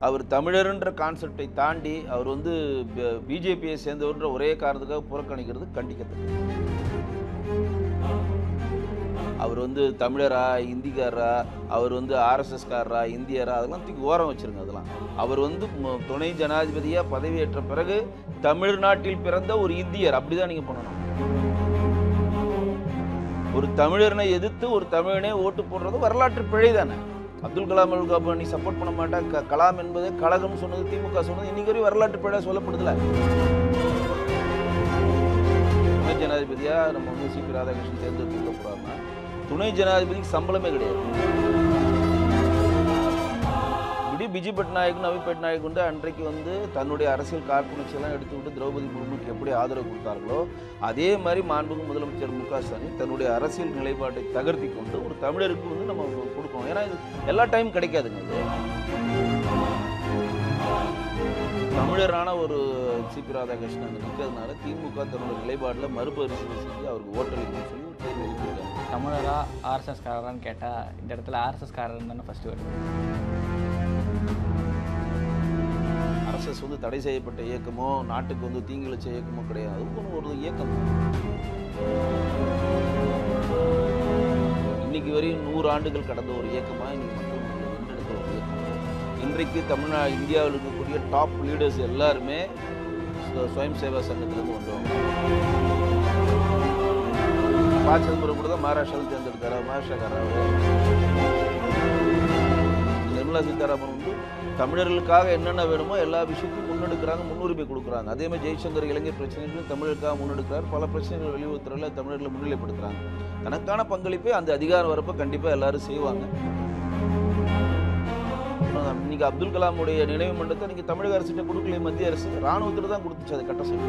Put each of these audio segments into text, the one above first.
அவர் தமிழர்ன்ற கான்செப்டை தாண்டி அவர் வந்து பிஜேபியை சேர்ந்தவர்ன்ற ஒரே காரணத்துக்காக புறக்கணிக்கிறது கண்டிக்கத்தக்கது. அவர் வந்து தமிழரா, இந்திக்காரரா, அவர் வந்து ஆர்எஸ்எஸ்காரரா, இந்தியரா, அதெல்லாம் தூக்கி ஓரம் வச்சிருங்க. அதெல்லாம் அவர் வந்து துணை ஜனாதிபதியாக பதவியேற்ற பிறகு தமிழ்நாட்டில் பிறந்த ஒரு இந்தியர், அப்படிதான் நீங்க பண்ணணும். ஒரு தமிழர்னை எதிர்த்து ஒரு தமிழனே ஓட்டு போடுறது வரலாற்று பிழை தானே. அப்துல் கலாம் அவர்களுக்கு நீ சப்போர்ட் பண்ண மாட்டேன், கலாம் என்பது கழகம் சொன்னது, திமுக சொன்னது, இன்னைக்கு வரையும் வரலாற்று பிழை சொல்லப்படுதுல. துணை ஜனாதிபதியா நம்ம வந்து சிபி ராதாகிருஷ்ணன் தேர்ந்தெடுக்க போறாருன்னா துணை ஜனாதிபதிக்கு சம்பளமே கிடையாது. இப்படி பிஜு பட்நாயக், நவி பட்நாயக் வந்து அன்றைக்கு வந்து தன்னுடைய அரசியல் காழ்ப்புணர்ச்சியெல்லாம் எடுத்துவிட்டு திரௌபதி முர்முக்கு எப்படி ஆதரவு கொடுத்தார்களோ அதே மாதிரி மாண்புமிகு முதலமைச்சர் மு.க. ஸ்டாலின் தன்னுடைய அரசியல் நிலைப்பாட்டை தகர்த்தி கொண்டு ஒரு தமிழருக்கு வந்து நம்ம கொடுக்கணும். ஏன்னா இது எல்லா டைம் கிடைக்காதுங்க. இது தமிழரான ஒரு சிபி ராதாகிருஷ்ணன் அங்கே நிற்கிறதுனால திமுக தன்னுடைய நிலைப்பாட்டில் மறுபரிசீலனை செஞ்சு அவருக்கு ஓட்டளிக்கணும்னு சொல்லி ஒரு கேள்வி எழுப்பியிருக்காங்க. தமிழரா ஆர்எஸ்எஸ் காரரான்னு கேட்டால் இந்த இடத்துல ஆர்எஸ்எஸ் காரர் தானே ஃபஸ்ட்டு வருது. ஆர்எஸ்எஸ் வந்து தடை செய்யப்பட்ட இயக்கமோ நாட்டுக்கு வந்து தீங்கிழைச்ச இயக்கமோ கிடையாது. அது ஒரு இயக்கம். இன்னைக்கு வரையும் 100 ஆண்டுகள் கடந்த ஒரு இயக்கமாக இன்னைக்கு மக்கள் வென்றெடுத்த ஒரு இயக்கம். இன்றைக்கு இந்தியாவில் இருக்கக்கூடிய டாப் லீடர்ஸ் எல்லாருமே சுயம் சேவா சங்கத்திலேருந்து வந்தவங்க. ப. சிதம்பரம் கூட தான் மகாராஷ்டிராவில் தேர்ந்தெடுத்தார். மகாராஷ்டிராக்காரர். நிர்மலா சீதாராமன் வந்து தமிழர்களுக்காக என்னென்ன வேணுமோ எல்லா விஷயத்தையும் முன்னெடுக்கிறாங்க, முன்னுரிமை கொடுக்குறாங்க. அதே மாதிரி ஜெய்சங்கர் இலங்கை பிரச்சனைகளும் தமிழருக்காக முன்னெடுக்கிறார். பல பிரச்சனைகள் வெளியுறவுத்துறையில் தமிழர்களை முன்னிலைப்படுத்துகிறாங்க. தனக்கான பங்களிப்பை அந்த அதிகாரம் வரப்போ கண்டிப்பாக எல்லாரும் செய்வாங்க. இன்னைக்கு அப்துல் கலாமுடைய நினைவு மண்டலத்தை இன்னைக்கு தமிழக அரசிட்ட கொடுக்கலையே மத்திய அரசு, ராணுவத்தில் தான் கொடுத்துச்சு. அதை கட்ட சொல்லி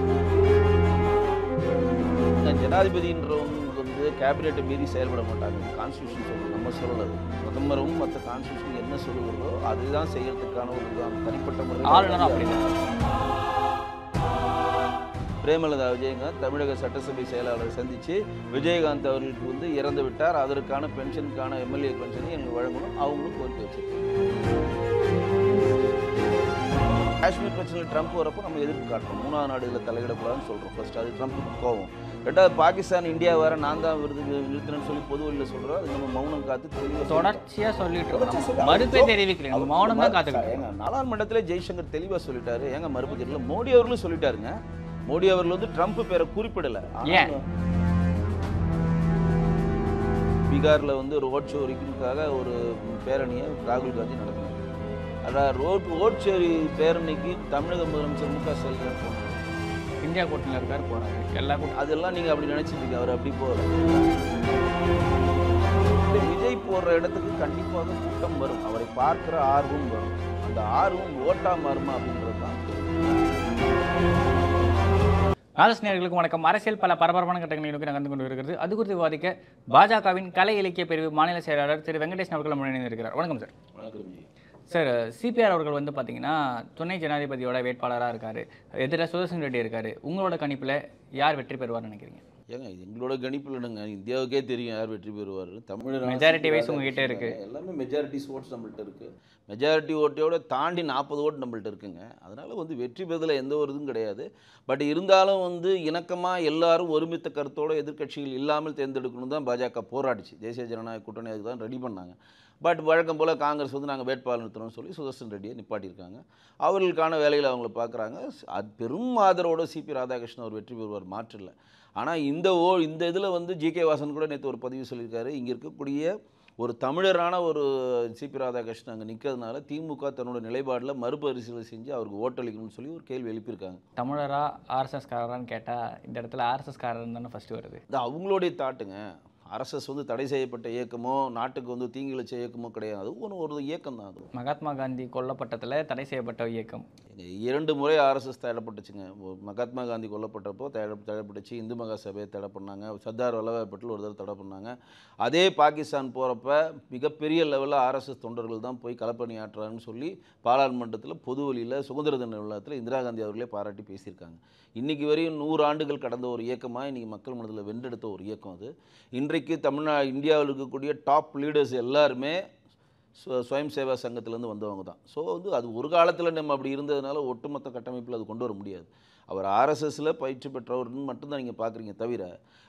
ஜனாதிபதின்றவங்க வந்து கேபினெட்டை மீறி செயல்பட மாட்டாங்க. கான்ஸ்டியூஷன் சொல்லுவோம், நம்ம சொல்லலை. பிரதமரும் மற்ற கான்ஸ்டியூஷன் என்ன சொல்லுகிறதோ அதுதான் செய்யறதுக்கான ஒரு தனிப்பட்ட முறை. பிரேமலதா விஜயகாந்த் தமிழக சட்டசபை செயலாளரை சந்தித்து விஜயகாந்த் அவர்களுக்கு வந்து இறந்து விட்டார், அதற்கான பென்ஷனுக்கான எம்எல்ஏ பென்ஷனை எங்களுக்கு வழங்கணும் அவங்களும் கோரிக்கை வச்சிருக்காங்க. காஷ்மீர் பிரச்சனையில் ட்ரம்ப் வரப்போ நம்ம எதிர்ப்பு காட்டுறோம். 3வது நாடுகளில் தலையிடக்கூடாதுன்னு சொல்கிறோம். ஃபர்ஸ்ட் அது ட்ரம்ப்புக்கு கோவம். 2வது பாகிஸ்தான் இந்தியா வேற நான் தான் விருது நிறுத்தினேன்னு சொல்லி பொது வழியில் சொல்கிறோம். அது நம்ம மௌனம் காத்து தொடர்ச்சியாக சொல்லிட்டு மறுப்பே தெரிவிக்கிறேன். மௌனம் தான் காத்துக்கிட்டு ஏங்க நாடாளுமன்றத்திலே ஜெய்சங்கர் தெளிவாக சொல்லிட்டாரு. ஏங்க மறுப்பு தெரியல. மோடி அவர்களும் சொல்லிட்டாருங்க. மோடி அவர்கள் வந்து ட்ரம்ப் பேரை குறிப்பிடலை. பீகாரில் வந்து ரோட் ஷோ ரிக்கிங்காக ஒரு பேரணியை ராகுல் காந்தி நடத்தினார். அதான் ரோட் ஷோ பேரணிக்கு தமிழக முதலமைச்சர் மு.க. ஸ்டாலின் போனார். இந்தியா கூட்டணியில் இருக்கார், போறாரு. எல்லா அதெல்லாம் நீங்கள் அப்படி நினைச்சிருக்கீங்க. அவர் அப்படி போகல. விஜய் போடுற இடத்துக்கு கண்டிப்பாக கூட்டம் வரும். அவரை பார்க்கிற ஆர்வம் வரும். அந்த ஆர்வம் ஓட்டா மாறுமா அப்படின்றது தான். நேயர்களுக்கு வணக்கம். அரசியல் பல பரபரப்பான கட்டங்களை நோக்கி நகர்ந்து கொண்டு இருக்கிறது. அது குறித்து விவாதிக்க பாஜகவின் கலை இலக்கிய பிரிவு மாநில செயலாளர் திரு வெங்கடேசன் அவர்கள் முன்னிலையிருக்கிறார். வணக்கம் சார். சார், சிபிஆர் அவர்கள் வந்து பார்த்தீங்கன்னா துணை ஜனாதிபதியோட வேட்பாளராக இருக்கார். எதிராக சுதர்சன் ரெட்டி இருக்கார். உங்களோட கணிப்பில் யார் வெற்றி பெறுவார்னு நினைக்கிறீங்க? ஏங்க எங்களோட கணிப்பில் இல்லைங்க, இந்தியாவுக்கே தெரியும் யார் வெற்றி பெறுவார். தமிழ் மெஜாரிட்டி வைஸ் உங்ககிட்ட இருக்குது. எல்லாமே மெஜாரிட்டி ஓட்ஸ் நம்மள்ட்ட இருக்குது. மெஜாரிட்டி ஓட்டையோட தாண்டி 40 ஓட்டு நம்மள்ட்ட இருக்குங்க. அதனால் வந்து வெற்றி பெறுதல் எந்த ஒரு இதுவும் கிடையாது. பட் இருந்தாலும் வந்து இணக்கமாக எல்லாரும் ஒருமித்த கருத்தோடு எதிர்க்கட்சிகள் இல்லாமல் தேர்ந்தெடுக்கணும் தான் பாஜக போராடிச்சு. தேசிய ஜனநாயக கூட்டணி அதுக்கு தான் ரெடி பண்ணாங்க. பட் வழக்கம் போல் காங்கிரஸ் வந்து நாங்கள் வேட்பாளர் நிறுத்தணும்னு சொல்லி சுதர்சன் ரெட்டியை நிப்பாட்டியிருக்காங்க. அவர்களுக்கான வேலையில் அவங்கள பார்க்குறாங்க. அது பெரும் ஆதரவோடு சிபி ராதாகிருஷ்ணன் அவர் வெற்றி பெறுவார், மாற்றில்லை. ஆனால் இந்த இதில் வந்து ஜி.கே. வாசன் கூட நேற்று ஒரு பதிவு சொல்லியிருக்காரு. இங்கே இருக்கக்கூடிய ஒரு தமிழரான ஒரு சிபி ராதாகிருஷ்ணன் அங்கே நிற்கிறதுனால திமுக தன்னோட நிலைப்பாடில் மறுபரிசீலனை செஞ்சு அவருக்கு ஓட்டளிக்கணும்னு சொல்லி ஒரு கேள்வி எழுப்பியிருக்காங்க. தமிழரா ஆர்எஸ்எஸ் காரரான்னு கேட்டால் இந்த இடத்துல ஆர்எஸ்எஸ் காரர் தானே ஃபஸ்ட்டு வருது. இது அவங்களுடைய தாட்டுங்க. ஆர்எஸ்எஸ் வந்து தடை செய்யப்பட்ட இயக்கமோ நாட்டுக்கு வந்து தீங்கிழைச்ச இயக்கமோ கிடையாது. ஒரு இயக்கம் தான். அது மகாத்மா காந்தி கொல்லப்பட்டதில் தடை செய்யப்பட்ட இயக்கம். 2 முறை ஆர்எஸ்எஸ் தடைப்பட்டுச்சுங்க. மகாத்மா காந்தி கொல்லப்பட்டப்போ தடைப்பட்டுச்சு. இந்து மகா சபையை தடை பண்ணாங்க. சர்தார் வல்லபாய் பட்டேல் ஒரு தடவை தடை பண்ணாங்க. அதே பாகிஸ்தான் போகிறப்ப மிகப்பெரிய லெவலில் ஆர்எஸ்எஸ் தொண்டர்கள் தான் போய் களப்பணி ஆற்றுறாங்கன்னு சொல்லி பாராளுமன்றத்தில் பொது வழியில் சுதந்திர தின விழாத்தில் இந்திரா காந்தி அவர்களே பாராட்டி பேசியிருக்காங்க. இன்றைக்கி வரையும் 100 ஆண்டுகள் கடந்த ஒரு இயக்கமாக இன்றைக்கி மக்கள் மனதில் வென்றெடுத்த ஒரு இயக்கம் அது. இன்றைக்கு இந்தியாவில் இருக்கக்கூடிய டாப் லீடர்ஸ் எல்லாருமே சுயம் சேவா சங்கத்திலேருந்து வந்தவங்க தான். ஸோ வந்து அது ஒரு காலத்தில் நம்ம அப்படி இருந்ததுனால ஒட்டுமொத்த கட்டமைப்பில் அது கொண்டு வர முடியாது. அவர் ஆர்எஸ்எஸில் பயிற்சி பெற்றவர்னு மட்டும்தான் நீங்கள் பார்க்குறீங்க தவிர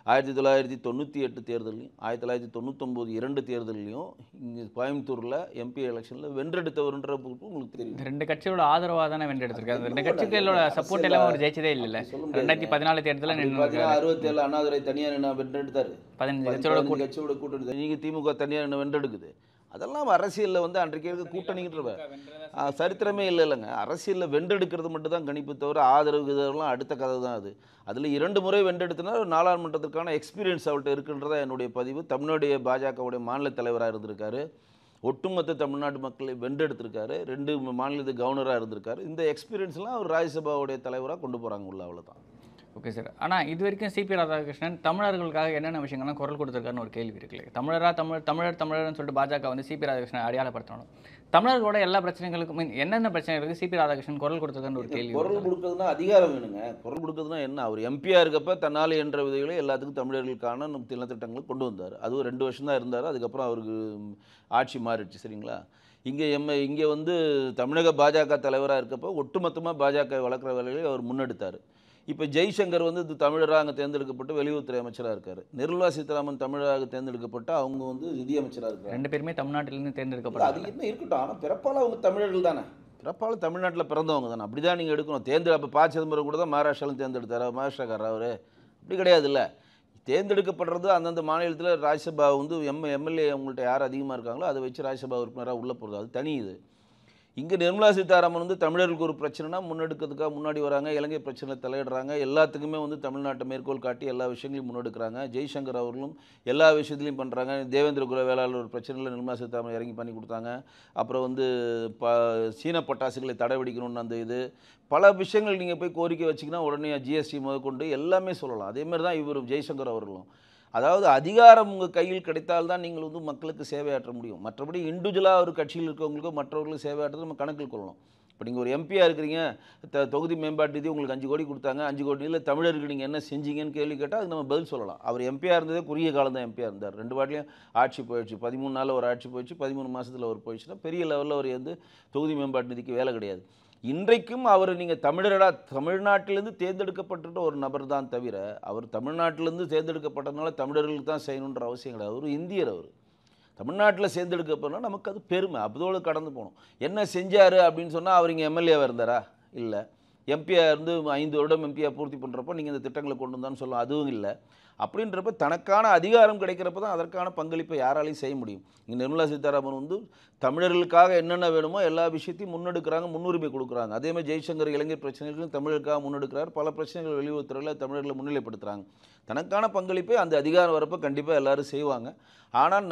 1998 தேர்தலையும் 1999 2 தேர்தலையும் இங்கே கோயம்புத்தூரில் எம்பி எலெக்ஷனில் வென்றெடுத்தவர்ன்ற உங்களுக்கு தெரியும். இந்த 2 கட்சியோட ஆதரவாக தானே வென்றெடுத்திருக்காரு. அந்த 2 கட்சிகளோட சப்போர்ட் எல்லாம் அவர் ஜெயிச்சதே இல்லை. 2014 தேர்தலில் நின்று 67 அண்ணாதுரை தனியார் என்ன வென்றெடுத்தாரு, 15 கட்சியோட கூட்டணி. நீங்கள் திமுக தனியார் என்ன வென்றெடுக்குது. அதெல்லாம் அரசியலில் வந்து அன்றைக்கு இருக்க கூட்டணின்ற சரித்திரமே இல்லைங்க. அரசியலில் வென்றெடுக்கிறது மட்டும் தான் கணிப்பு தவிர ஆதரவு இதெல்லாம் அடுத்த கதை தான் அது. அதில் 2 முறை வென்றெடுத்தனா நாடாளுமன்றத்திற்கான எக்ஸ்பீரியன்ஸ் அவர்கிட்ட இருக்குன்றதா என்னுடைய பதிவு. தமிழ்நாடு பாஜகவுடைய மாநில தலைவராக இருந்திருக்காரு, ஒட்டுமொத்த தமிழ்நாட்டு மக்களை வென்றெடுத்திருக்காரு, 2 மாநிலத்து கவர்னராக இருந்திருக்காரு. இந்த எக்ஸ்பீரியன்ஸ்லாம் அவர் ராஜ்யசபாவுடைய தலைவராக கொண்டு போகிறாங்க உள்ள, அவ்வளோதான். Okay sir. ஆனால் இது வரைக்கும் சிபி ராதாகிருஷ்ணன் தமிழர்களுக்காக என்னென்ன விஷயங்கள்லாம் குரல் கொடுத்துருக்காருன்னு ஒரு கேள்வி இருக்குல்ல. தமிழர்னு சொல்லிட்டு பாஜக வந்து சிபி ராதாகிருஷ்ணன் அடையாளப்படுத்தணும். தமிழர்களோட எல்லா பிரச்சனைகளுக்கும் என்னென்ன பிரச்சனைகளுக்கு சிபி ராதாகிருஷ்ணன் குரல் கொடுத்துருக்காருன்னு ஒரு கேள்வி. குரல் கொடுக்குறதுனா அதிகாரம் வேணுங்க. குரல் கொடுக்குறதுனா என்ன? அவர் எம்பியாக இருக்கப்ப தன்னால் என்ற விதைகளை எல்லாத்துக்கும் தமிழர்களுக்கான திட்டங்களை கொண்டு வந்தார். அதுவும் 2 வருஷம் தான் இருந்தார். அதுக்கப்புறம் அவருக்கு ஆட்சி மாறிடுச்சு. சரிங்களா? இங்கே வந்து தமிழக பாஜக தலைவராக இருக்கப்போ ஒட்டுமொத்தமாக பாஜக வளர்க்குற வேலைகளை அவர் முன்னெடுத்தார். இப்போ ஜெய்சங்கர் வந்து தமிழராக அங்கே தேர்ந்தெடுக்கப்பட்டு வெளியுறவுத்துறை அமைச்சராக இருக்கார். நிர்மலா சீதாராமன் தமிழராக தேர்ந்தெடுக்கப்பட்டு அவங்க வந்து நிதியமைச்சராக இருக்காங்க. 2 பேருமே தமிழ்நாட்டிலேருந்து தேர்ந்தெடுக்கப்பட்டு அது என்ன இருக்கட்டும். ஆனால் பிறப்பால் அவங்க தமிழர்கள் தானே, பிறப்பால் தமிழ்நாட்டில் பிறந்தவங்க தானே. அப்படி தான் நீங்கள் எடுக்கணும். அப்போ ப. சிதம்பரம் கூட தான் மகாராஷ்டிராவில் தேர்ந்தெடுத்தார். மகாராஷ்டிராக்காரர் அவர் அப்படி கிடையாதுல்ல. தேர்ந்தெடுக்கப்படுறது அந்தந்த மாநிலத்தில் ராஜ்யசபா வந்து எம்எல்ஏ அவங்கள்ட்ட யார் அதிகமாக இருக்காங்களோ அதை வச்சு ராஜ்யசபா உறுப்பினராக உள்ளே போகிறது, அது தனி. இது இங்கே நிர்மலா சீதாராமன் வந்து தமிழர்களுக்கு ஒரு பிரச்சனைனா முன்னெடுக்கிறதுக்காக முன்னாடி வராங்க. இலங்கை பிரச்சனையில் தலையிடுறாங்க. எல்லாத்துக்குமே வந்து தமிழ்நாட்டை மேற்கோள் காட்டி எல்லா விஷயங்களையும் முன்னெடுக்கிறாங்க. ஜெய்சங்கர் அவர்களும் எல்லா விஷயத்துலையும் பண்ணுறாங்க. தேவேந்திர குல வேளாளர் ஒரு பிரச்சனையில் நிர்மலா சீதாராமன் இறங்கி பண்ணி கொடுத்தாங்க. அப்புறம் வந்து சீன பட்டாசுகளை தடை வெடிக்கணும்னு அந்த இது பல விஷயங்கள் நீங்கள் போய் கோரிக்கை வச்சிங்கன்னா உடனே ஜிஎஸ்டி முதற்கொண்டு எல்லாமே சொல்லலாம். அதேமாதிரி தான் இவர் ஜெய்சங்கர் அவர்களும். அதாவது அதிகாரம் உங்கள் கையில் கிடைத்தால்தான் நீங்கள் வந்து மக்களுக்கு சேவையாற்ற முடியும். மற்றபடி இண்டிவிஜுவலாக ஒரு கட்சியில் இருக்கவங்களுக்கோ மற்றவர்களுக்கு சேவையாற்றுறது நம்ம கணக்கில் கொள்ளணும். இப்போ நீங்கள் ஒரு எம்பியாக இருக்கிறீங்க, தொகுதி மேம்பாட்டு நிதி உங்களுக்கு 5 கோடி கொடுத்தாங்க, 5 கோடியில் தமிழருக்கு நீங்கள் என்ன செஞ்சீங்கன்னு கேள்வி கேட்டால் அதுக்கு நம்ம பதில் சொல்லலாம். அவர் எம்பியாக இருந்ததே குறுகிய காலம் தான் எம்பியாக இருந்தார். 2 வாட்டிலையும் ஆட்சி போயிடுச்சு. 13 நாளில் ஒரு ஆட்சி போயிடுச்சு, 13 மாதத்தில் அவர் போயிடுச்சுன்னா பெரிய லெவலில் அவர் வந்து தொகுதி மேம்பாட்டு நிதிக்கு வேலை கிடையாது. இன்றைக்கும் அவர் நீங்கள் தமிழ்நாட்டிலேருந்து தேர்ந்தெடுக்கப்பட்ட ஒரு நபர் தான் தவிர அவர் தமிழ்நாட்டிலேருந்து தேர்ந்தெடுக்கப்பட்டதுனால தமிழர்களுக்கு தான் செய்யணுன்ற அவசியம் கிடையாது. அவர் இந்தியர். அவர் தமிழ்நாட்டில் தேர்ந்தெடுக்கப்படனா நமக்கு அது பெருமை. அதோடு கடந்து போகணும். என்ன செஞ்சார் அப்படின்னு சொன்னால் அவர் இங்கே எம்எல்ஏவாக இருந்தாரா? இல்லை. எம்பியாக இருந்து 5 வருடம் எம்பியாக பூர்த்தி பண்ணுறப்போ நீங்கள் இந்த திட்டங்களை கொண்டு வந்தான்னு சொல்லலாம், அதுவும் இல்லை. அப்படின்றப்ப தனக்கான அதிகாரம் கிடைக்கிறப்ப தான் அதற்கான பங்களிப்பை யாராலையும் செய்ய முடியும். இங்கே நிர்மலா சீதாராமன் வந்து தமிழர்களுக்காக என்னென்ன வேணுமோ எல்லா விஷயத்தையும் முன்னெடுக்கிறாங்க, முன்னுரிமை கொடுக்குறாங்க. அதேமாதிரி ஜெய்சங்கர் இளைஞர் பிரச்சனைகளும் தமிழருக்காக முன்னெடுக்கிறார். பல பிரச்சனைகள் வெளியுறவுத்துறையில் தமிழர்களை முன்னிலைப்படுத்துகிறாங்க. தனக்கான பங்களிப்பை அந்த அதிகாரம் வரப்போ கண்டிப்பாக எல்லோரும் செய்வாங்க. ஆனால்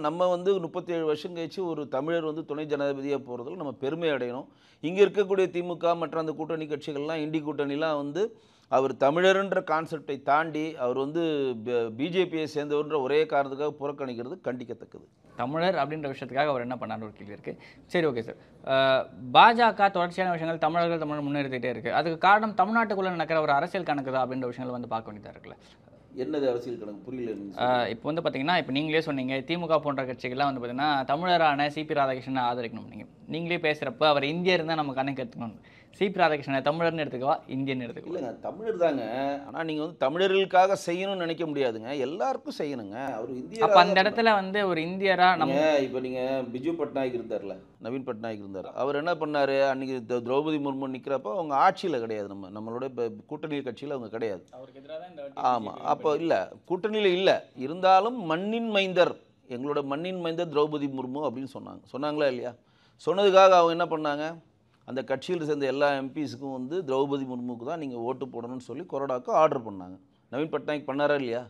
நம்ம வந்து 37 வருஷம் கழிச்சு ஒரு தமிழர் வந்து துணை ஜனாதிபதியாக போகிறதுல நம்ம பெருமை அடையணும். இங்கே இருக்கக்கூடிய திமுக மற்ற அந்த கூட்டணி கட்சிகள்லாம் இண்டி கூட்டணிலாம் வந்து அவர் தமிழர்ன்ற கான்செப்டை தாண்டி அவர் வந்து பிஜேபியை சேர்ந்தவர்ன்ற ஒரே காரணத்துக்காக புறக்கணிக்கிறது கண்டிக்கத்தக்கது. தமிழர் அப்படின்ற விஷயத்துக்காக அவர் என்ன பண்ணார் ஒரு கேள்வி இருக்குது. சரி, ஓகே சார். பாஜக தொடர்ச்சியான விஷயங்கள் தமிழர்கள் முன்னெடுத்துகிட்டே இருக்குது. அதுக்கு காரணம் தமிழ்நாட்டுக்குள்ளே நடக்கிற ஒரு அரசியல் கணக்கு தான் அப்படின்ற விஷயங்கள் வந்து பார்க்க வேண்டியதாக இருக்குல்ல. என்னது அரசியல் கணக்கு? புரியல. இப்போ வந்து பார்த்தீங்கன்னா, இப்போ நீங்களே சொன்னீங்க திமுக போன்ற கட்சிகள்லாம் வந்து பார்த்தீங்கன்னா தமிழரான சிபி ராதாகிருஷ்ணனை ஆதரிக்கணும். நீங்களே பேசுகிறப்ப அவர் இந்தியர் தான் நம்ம கணக்கு எடுத்துக்கணும். சிபி ராதாகிருஷ்ணனை தமிழர்னு எடுத்துக்கவா இந்தியன் எடுத்துக்கோ? இல்லைங்க, தமிழர் தாங்க. ஆனால் நீங்கள் வந்து தமிழர்களுக்காக செய்யணும்னு நினைக்க முடியாதுங்க, எல்லாருக்கும் செய்யணுங்க. அவர் இந்தியா. அப்போ அந்த இடத்துல வந்து ஒரு இந்தியராக நம்ம இப்போ நீங்கள் பிஜு பட்நாயக் இருந்தார்ல, நவீன் பட்நாயக் இருந்தார். அவர் என்ன பண்ணார்? அன்றைக்கி திரௌபதி முர்மு நிற்கிறப்போ அவங்க ஆட்சியில் கிடையாது, நம்மளோட இப்போ கூட்டணி கட்சியில் அவங்க கிடையாது. ஆமாம், அப்போ இல்லை, கூட்டணியில் இல்லை. இருந்தாலும் மண்ணின் மைந்தர், எங்களோட மண்ணின் மைந்தர் திரௌபதி முர்மு அப்படின்னு சொன்னாங்களா இல்லையா? சொன்னதுக்காக அவங்க என்ன பண்ணாங்க? அந்த கட்சியில் சேர்ந்த எல்லா எம்பிஸுக்கும் வந்து திரௌபதி முர்முக்கு தான் நீங்கள் ஓட்டு போடணும்னு சொல்லி கொறடாக்கு ஆர்டர் பண்ணாங்க. நவீன் பட்நாயக் பண்ணாரா இல்லையா?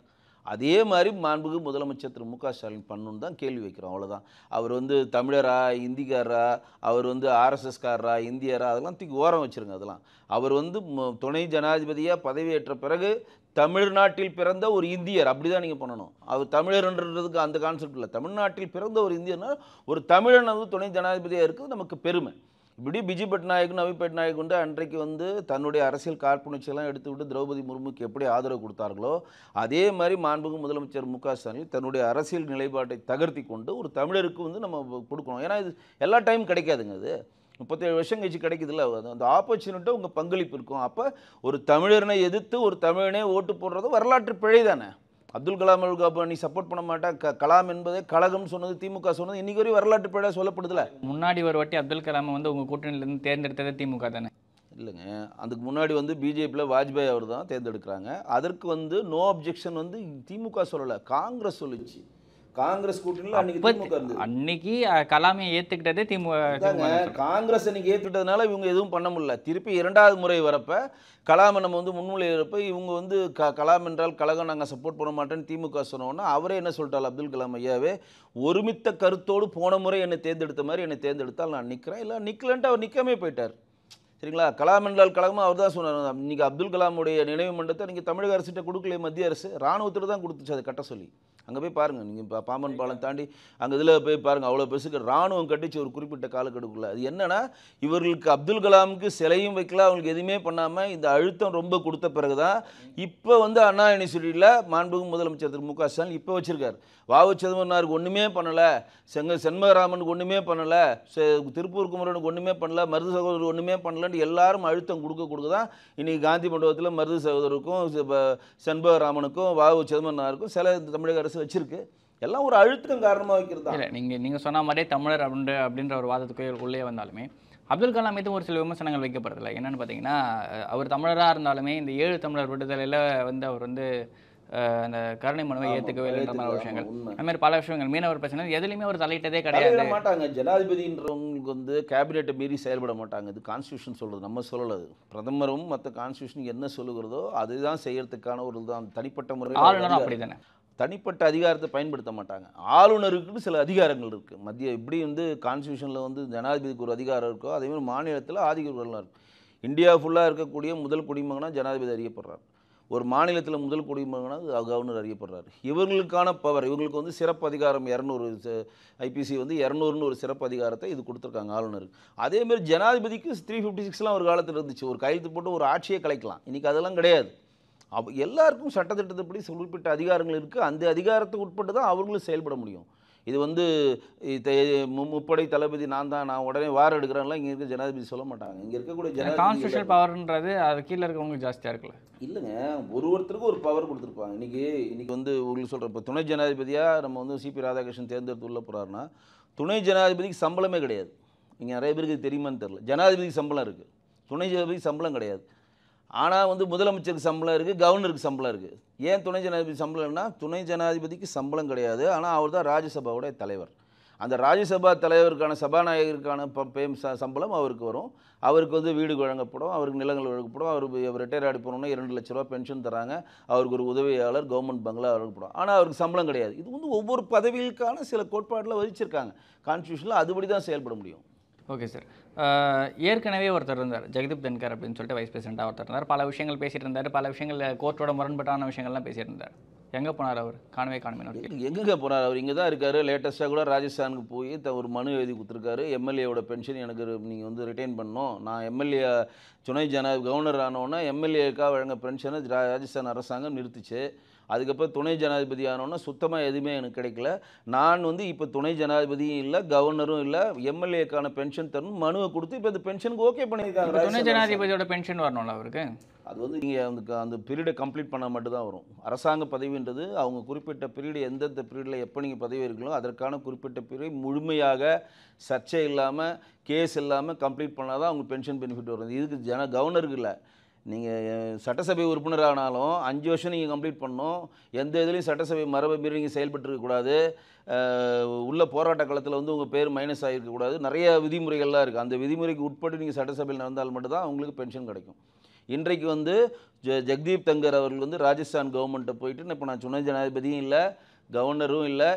அதே மாதிரி மாண்புக்கு முதலமைச்சர் திரு மு.க. ஸ்டாலின் பண்ணணுன்னு தான் கேள்வி வைக்கிறோம், அவ்வளோதான். அவர் வந்து தமிழரா, இந்திக்காரரா, அவர் வந்து ஆர்எஸ்எஸ்காரரா, இந்தியரா, அதெல்லாம் தூக்கி ஓரம் வச்சுருங்க. அதெல்லாம் அவர் வந்து துணை ஜனாதிபதியாக பதவியேற்ற பிறகு தமிழ்நாட்டில் பிறந்த ஒரு இந்தியர், அப்படி தான் நீங்கள் பண்ணணும். அவர் தமிழர்ன்றதுக்கு அந்த கான்செப்ட் இல்லை. தமிழ்நாட்டில் பிறந்த ஒரு இந்தியர்னால் ஒரு தமிழன் வந்து துணை ஜனாதிபதியாக இருக்குது நமக்கு பெருமை. இப்படி பிஜு பட்நாயக் நவீன் பட்நாயக் வந்து அன்றைக்கு வந்து தன்னுடைய அரசியல் காழ்ப்புணர்ச்சியெல்லாம் எடுத்து விட்டு திரௌபதி முர்முக்கு எப்படி ஆதரவு கொடுத்தார்களோ அதே மாதிரி மாண்புமிகு முதலமைச்சர் ஸ்டாலின் தன்னுடைய அரசியல் நிலைப்பாட்டை தகர்த்தி கொண்டு ஒரு தமிழருக்கு வந்து நம்ம கொடுக்கணும். ஏன்னா இது எல்லா டைம் கிடைக்காதுங்க. அது 37 வருஷம் கழிச்சு கிடைக்குதுல்ல, அந்த ஆப்பர்ச்சுனிட்டி உங்கள் பங்களிப்பு இருக்கும். அப்போ ஒரு தமிழரனை எதிர்த்து ஒரு தமிழனே ஓட்டு போடுறது வரலாற்று பிழை தானே. அப்துல் கலாம் அவர்களுக்கு அப்போ நீ சப்போர்ட் பண்ண மாட்டேன், கலாம் என்பதே கழகம் சொன்னது, திமுக சொன்னது, இன்னைக்கு வரையும் வரலாற்று பிழை சொல்லப்படுதுல. முன்னாடி ஒரு வாட்டி அப்துல் கலாம் வந்து உங்கள் கூட்டணியிலேருந்து தேர்ந்தெடுத்ததே திமுக தானே? இல்லைங்க, அதுக்கு முன்னாடி வந்து பிஜேபியில் வாஜ்பாய் அவர் தான் தேர்ந்தெடுக்கிறாங்க. அதற்கு வந்து நோ அப்ஜெக்ஷன் வந்து திமுக சொல்லலை, காங்கிரஸ் சொல்லிச்சு. காங்கிரஸ் கூட்டணியில் அன்னைக்கு திமுக இருந்தது. அன்னைக்கு கலாமை ஏற்றுக்கிட்டதே திமுக. காங்கிரஸ் அன்னைக்கு ஏற்றுக்கிட்டதுனால இவங்க எதுவும் பண்ண முடியல. திருப்பி 2வது முறை வரப்ப கலாமை நம்ம வந்து முன்மொழியிறப்ப இவங்க வந்து கலாம் என்றால் கழகம் நாங்கள் சப்போர்ட் பண்ண மாட்டேன்னு திமுக சொன்னோன்னா அவரே என்ன சொல்லிட்டால் அப்துல் கலாம் ஐயாவே, ஒருமித்த கருத்தோடு போன முறை என்னை தேர்ந்தெடுத்த மாதிரி என்னை தேர்ந்தெடுத்தால் நான் நிற்கிறேன், இல்லை நிற்கலன்ட்டு அவர் நிற்காமே போயிட்டார். சரிங்களா? கலாம் என்றால் கழகமாக அவர் தான் சொன்னார். இன்றைக்கி அப்துல் கலாமுடைய நினைவு மண்டபத்தை நீங்கள் தமிழக அரசுகிட்ட கொடுக்கல, மத்திய அரசு இராணுவத்தில் தான் கொடுத்துச்சு அதை கட்ட சொல்லி. அங்கே போய் பாருங்கள், நீங்கள் பாம்பன் பாலம் தாண்டி அங்கே இதில் போய் பாருங்கள், அவ்வளோ பெருசுக்கு இராணுவம் கட்டிச்சு ஒரு குறிப்பிட்ட காலக்கெடுக்குள்ள. அது என்னென்னா இவர்களுக்கு அப்துல் கலாமுக்கு சிலையும் வைக்கல, அவங்களுக்கு எதுவுமே பண்ணாமல் இந்த அழுத்தம் ரொம்ப கொடுத்த பிறகு தான் இப்போ வந்து அண்ணா யூனிவர்சிட்டியில் மாண்புமிகு முதலமைச்சர் திரு மு.க. ஸ்டாலின் இப்போ வச்சுருக்கார். வாவு சிதம்பரனாருக்கு ஒன்றுமே பண்ணலை, செண்பகராமனுக்கு ஒன்றுமே பண்ணலை, திருப்பூர் குமரனுக்கு ஒன்றுமே பண்ணல, மருது சகோதரர் ஒன்றுமே பண்ணலன்னு எல்லாரும் அழுத்தம் கொடுக்க தான் இன்றைக்கி காந்தி மண்டபத்தில் மருது சகோதரருக்கும் செண்பகராமனுக்கும் வாவு சிதம்பரனாருக்கும் சில தமிழக அரசு வச்சிருக்கு. எல்லாம் ஒரு அழுத்தம் காரணமாக வைக்கிறது தான். இல்லை, நீங்கள் சொன்ன மாதிரியே தமிழர் அப்படின்ற ஒரு வாதத்துக்கு உள்ளே வந்தாலுமே அப்துல் கலாம் மீது ஒரு சில விமர்சனங்கள் வைக்கப்படுறதில்ல. என்னென்னு பார்த்தீங்கன்னா, அவர் தமிழராக இருந்தாலுமே இந்த 7 தமிழர் விடுதலையில் வந்து அவர் வந்து அந்த கருணை மனுவை ஏற்றுக்கவே இல்லைன்ற மாதிரி விஷயங்கள், அந்த மாதிரி பல விஷயங்கள், மீனவர் பிரச்சனை எதுலையுமே ஒரு தலையிட்டதே கிடையாது. மாட்டாங்க. ஜனாதிபதின்றவங்களுக்கு வந்து கேபினெட்டை மீறி செயல்பட மாட்டாங்க. இது கான்ஸ்டியூஷன் சொல்கிறது, நம்ம சொல்லலை. பிரதமரும் மற்ற கான்ஸ்டியூஷன் என்ன சொல்லுகிறதோ அதுதான் செய்யறதுக்கான ஒரு தான். தனிப்பட்ட முறையில் ஆளுநரும் அப்படி தானே, தனிப்பட்ட அதிகாரத்தை பயன்படுத்த மாட்டாங்க. ஆளுநருக்கு சில அதிகாரங்கள் இருக்குது. மத்திய எப்படி வந்து கான்ஸ்டியூஷனில் வந்து ஜனாதிபதிக்கு ஒரு அதிகாரம் இருக்கோ அதேமாதிரி மாநிலத்தில் ஆதிக்கங்கள்லாம் இருக்குது. இந்தியா ஃபுல்லாக இருக்கக்கூடிய முதல் குடிமகனாக ஜனாதிபதி அறியப்படுறார். ஒரு மாநிலத்தில் முதல் குடிமகனாக கவர்னர் அறியப்படுறார். இவர்களுக்கான பவர், இவங்களுக்கு வந்து சிறப்பு அதிகாரம் 200, ஐபிசி வந்து 200ன்னு ஒரு சிறப்பு அதிகாரத்தை இது கொடுத்துருக்காங்க ஆளுநருக்கு. அதேமாதிரி ஜனாதிபதிக்கு 356லாம் ஒரு காலத்தில் இருந்துச்சு. ஒரு கையெழுத்து போட்டு ஒரு ஆட்சியை கலைக்கலாம். இன்றைக்கி அதெல்லாம் கிடையாது. எல்லாருக்கும் சட்டத்திட்டத்தைப்படி குறிப்பிட்ட அதிகாரங்கள் இருக்குது. அந்த அதிகாரத்துக்கு உட்பட்டு தான் அவர்களும் செயல்பட முடியும். இது வந்து முப்படை தளபதி நான் உடனே வார் எடுக்கிறேன்லாம் இங்கே இருக்க ஜனாதிபதி சொல்ல மாட்டாங்க. இங்கே இருக்கக்கூடிய ஜனாதிபதி கான்ஸ்டியூஷனல் பவர்ன்றது அது கீழே இருக்கவங்களுக்கு ஜாஸ்தியாக இருக்குல்ல. இல்லைங்க, ஒருத்தருக்கு ஒரு பவர் கொடுத்துருப்பாங்க. இன்றைக்கி வந்து உங்களுக்கு சொல்கிறேன், இப்போ துணை ஜனாதிபதியாக நம்ம வந்து சிபி ராதாகிருஷ்ணன் தேர்ந்தெடுத்து உள்ள போகிறாருன்னா துணை ஜனாதிபதிக்கு சம்பளமே கிடையாது. இங்கே நிறைய பேருக்கு தெரியுமான்னு தெரில. ஜனாதிபதிக்கு சம்பளம் இருக்குது, துணை ஜனாதிபதிக்கு சம்பளம் கிடையாது. ஆனால் வந்து முதலமைச்சருக்கு சம்பளம் இருக்குது, கவர்னருக்கு சம்பளம் இருக்குது. ஏன் துணை ஜனாதிபதி சம்பளம்னா, துணை ஜனாதிபதிக்கு சம்பளம் கிடையாது, ஆனால் அவர் தான் ராஜ்யசபாவுடைய தலைவர். அந்த ராஜ்யசபா தலைவருக்கான சபாநாயகருக்கான சம்பளம் அவருக்கு வரும். அவருக்கு வந்து வீடு வழங்கப்படும், அவருக்கு நிலங்கள் வழங்கப்படும். அவர் ரிட்டையர் ஆகி போனோன்னா 2 லட்ச ரூபா பென்ஷன் தராங்க. அவருக்கு ஒரு உதவியாளர் கவர்மெண்ட் பங்களா வழங்கப்படும். ஆனால் அவருக்கு சம்பளம் கிடையாது. இது வந்து ஒவ்வொரு பதவிகளுக்கான சில கோட்பாட்டில் வச்சிருக்காங்க. கான்ஸ்டியூஷனில் அதுபடி தான் செயல்பட முடியும். Okay sir. ஏற்கனவே ஒருத்தர் இருந்தார், ஜெகதீப் தன்கர் அப்படின்னு சொல்லிட்டு வைஸ் பிரசிடென்ட்டாக ஒருத்தர் இருந்தார். பல விஷயங்கள் பேசிகிட்டு இருந்தார், பல விஷயங்கள் கோர்ட்டோட முரண்பட்டான விஷயங்கள்லாம் பேசிகிட்டு இருந்தார். எங்கே போனார் அவர்? காணவே எங்கே போனார் அவர்? இங்கே தான் இருக்கார். லேட்டஸ்ட்டாக கூட ராஜஸ்தானுக்கு போய் ஒரு மனு எழுதி கொடுத்துருக்காரு. எம்எல்ஏவோட பென்ஷன் எனக்கு நீங்கள் வந்து ரிட்டைன் பண்ணணும், நான் எம்எல்ஏ துணை கவர்னர் ஆனோன்னா எம்எல்ஏக்காக வழங்க பென்ஷனை ராஜஸ்தான் அரசாங்கம் நிறுத்திச்சு. அதுக்கப்புறம் துணை ஜனாதிபதி ஆனோன்னா சுத்தமாக எதுவுமே எனக்கு கிடைக்கல. நான் வந்து இப்போ துணை ஜனாதிபதியும் இல்லை, கவர்னரும் இல்லை, எம்எல்ஏக்கான பென்ஷன் தரணும் மனுவை கொடுத்து இப்போ இந்த பென்ஷனுக்கு ஓகே பண்ணியிருக்காங்க. துணை ஜனாதிபதியோட பென்ஷன் வரணும்ல அவருக்கு? அது வந்து நீங்கள் அந்த பீரியடை கம்ப்ளீட் பண்ணால் மட்டும்தான் வரும். அரசாங்க பதவின்றது அவங்க குறிப்பிட்ட பீரியடு எந்தெந்த பீரியடில் எப்போ நீங்கள் பதவி இருக்கீங்களோ அதற்கான குறிப்பிட்ட பீரியட் முழுமையாக சர்ச்சை இல்லாமல் கேஸ் இல்லாமல் கம்ப்ளீட் பண்ணால் தான் அவங்க பென்ஷன் பெனிஃபிட் வரும். இதுக்கு கவர்னருக்கு இல்லை. நீங்கள் சட்டசபை உறுப்பினர் ஆனாலும் 5 வருஷம் நீங்கள் கம்ப்ளீட் பண்ணணும். எந்த இதுலேயும் சட்டசபை மரபை மீறி நீங்கள் செயல்பட்டுருக்கக்கூடாது. உள்ள போராட்ட காலத்தில் வந்து உங்கள் பேர் மைனஸ் ஆகிருக்கக்கூடாது. நிறைய விதிமுறைகள்லாம் இருக்குது. அந்த விதிமுறைக்கு உட்பட்டு நீங்கள் சட்டசபையில் நடந்தால் மட்டும்தான் உங்களுக்கு பென்ஷன் கிடைக்கும். இன்றைக்கு வந்து ஜெகதீப் தங்கர் அவர்கள் வந்து ராஜஸ்தான் கவர்மெண்ட்டை போயிட்டு இப்போ நான் துணை ஜனாதிபதியும் இல்லை, கவர்னரும் இல்லை,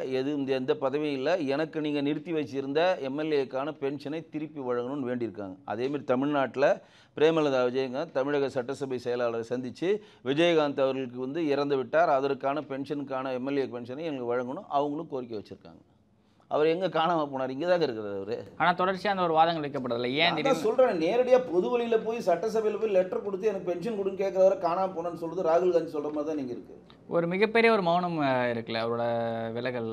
எந்த பதவியும் இல்லை, எனக்கு நீங்கள் நிறுத்தி வச்சுருந்த எம்எல்ஏக்கான பென்ஷனை திருப்பி வழங்கணும்னு வேண்டியிருக்காங்க. அதேமாதிரி தமிழ்நாட்டில் பிரேமலதா விஜயகாந்த் தமிழக சட்டசபை செயலாளரை சந்தித்து விஜயகாந்த் அவர்களுக்கு வந்து இறந்து விட்டார், அதற்கான பென்ஷனுக்கான எம்எல்ஏ பென்ஷனை எங்களுக்கு வழங்கணும் அவங்களும் கோரிக்கை வச்சுருக்காங்க. அவர் எங்கே காணாமல் போனார்? இங்கே தாங்க இருக்கிறார் அவர். ஆனால் தொடர்ச்சியாக அந்த ஒரு வாதங்கள் வைக்கப்படலை. ஏன் நான் சொல்கிறேன், நேரடியாக பொது வழியில் போய் சட்டசபையில் போய் லெட்டர் கொடுத்து எனக்கு பென்ஷன் கொடுன்னு கேட்குறவரை காணாமல் போனேன்னு சொல்கிறது ராகுல் காந்தி சொல்கிற மாதிரி தான் நீங்கள் இருக்குது. ஒரு மிகப்பெரிய ஒரு மௌனம் இருக்குல்ல அவரோட விலகல்.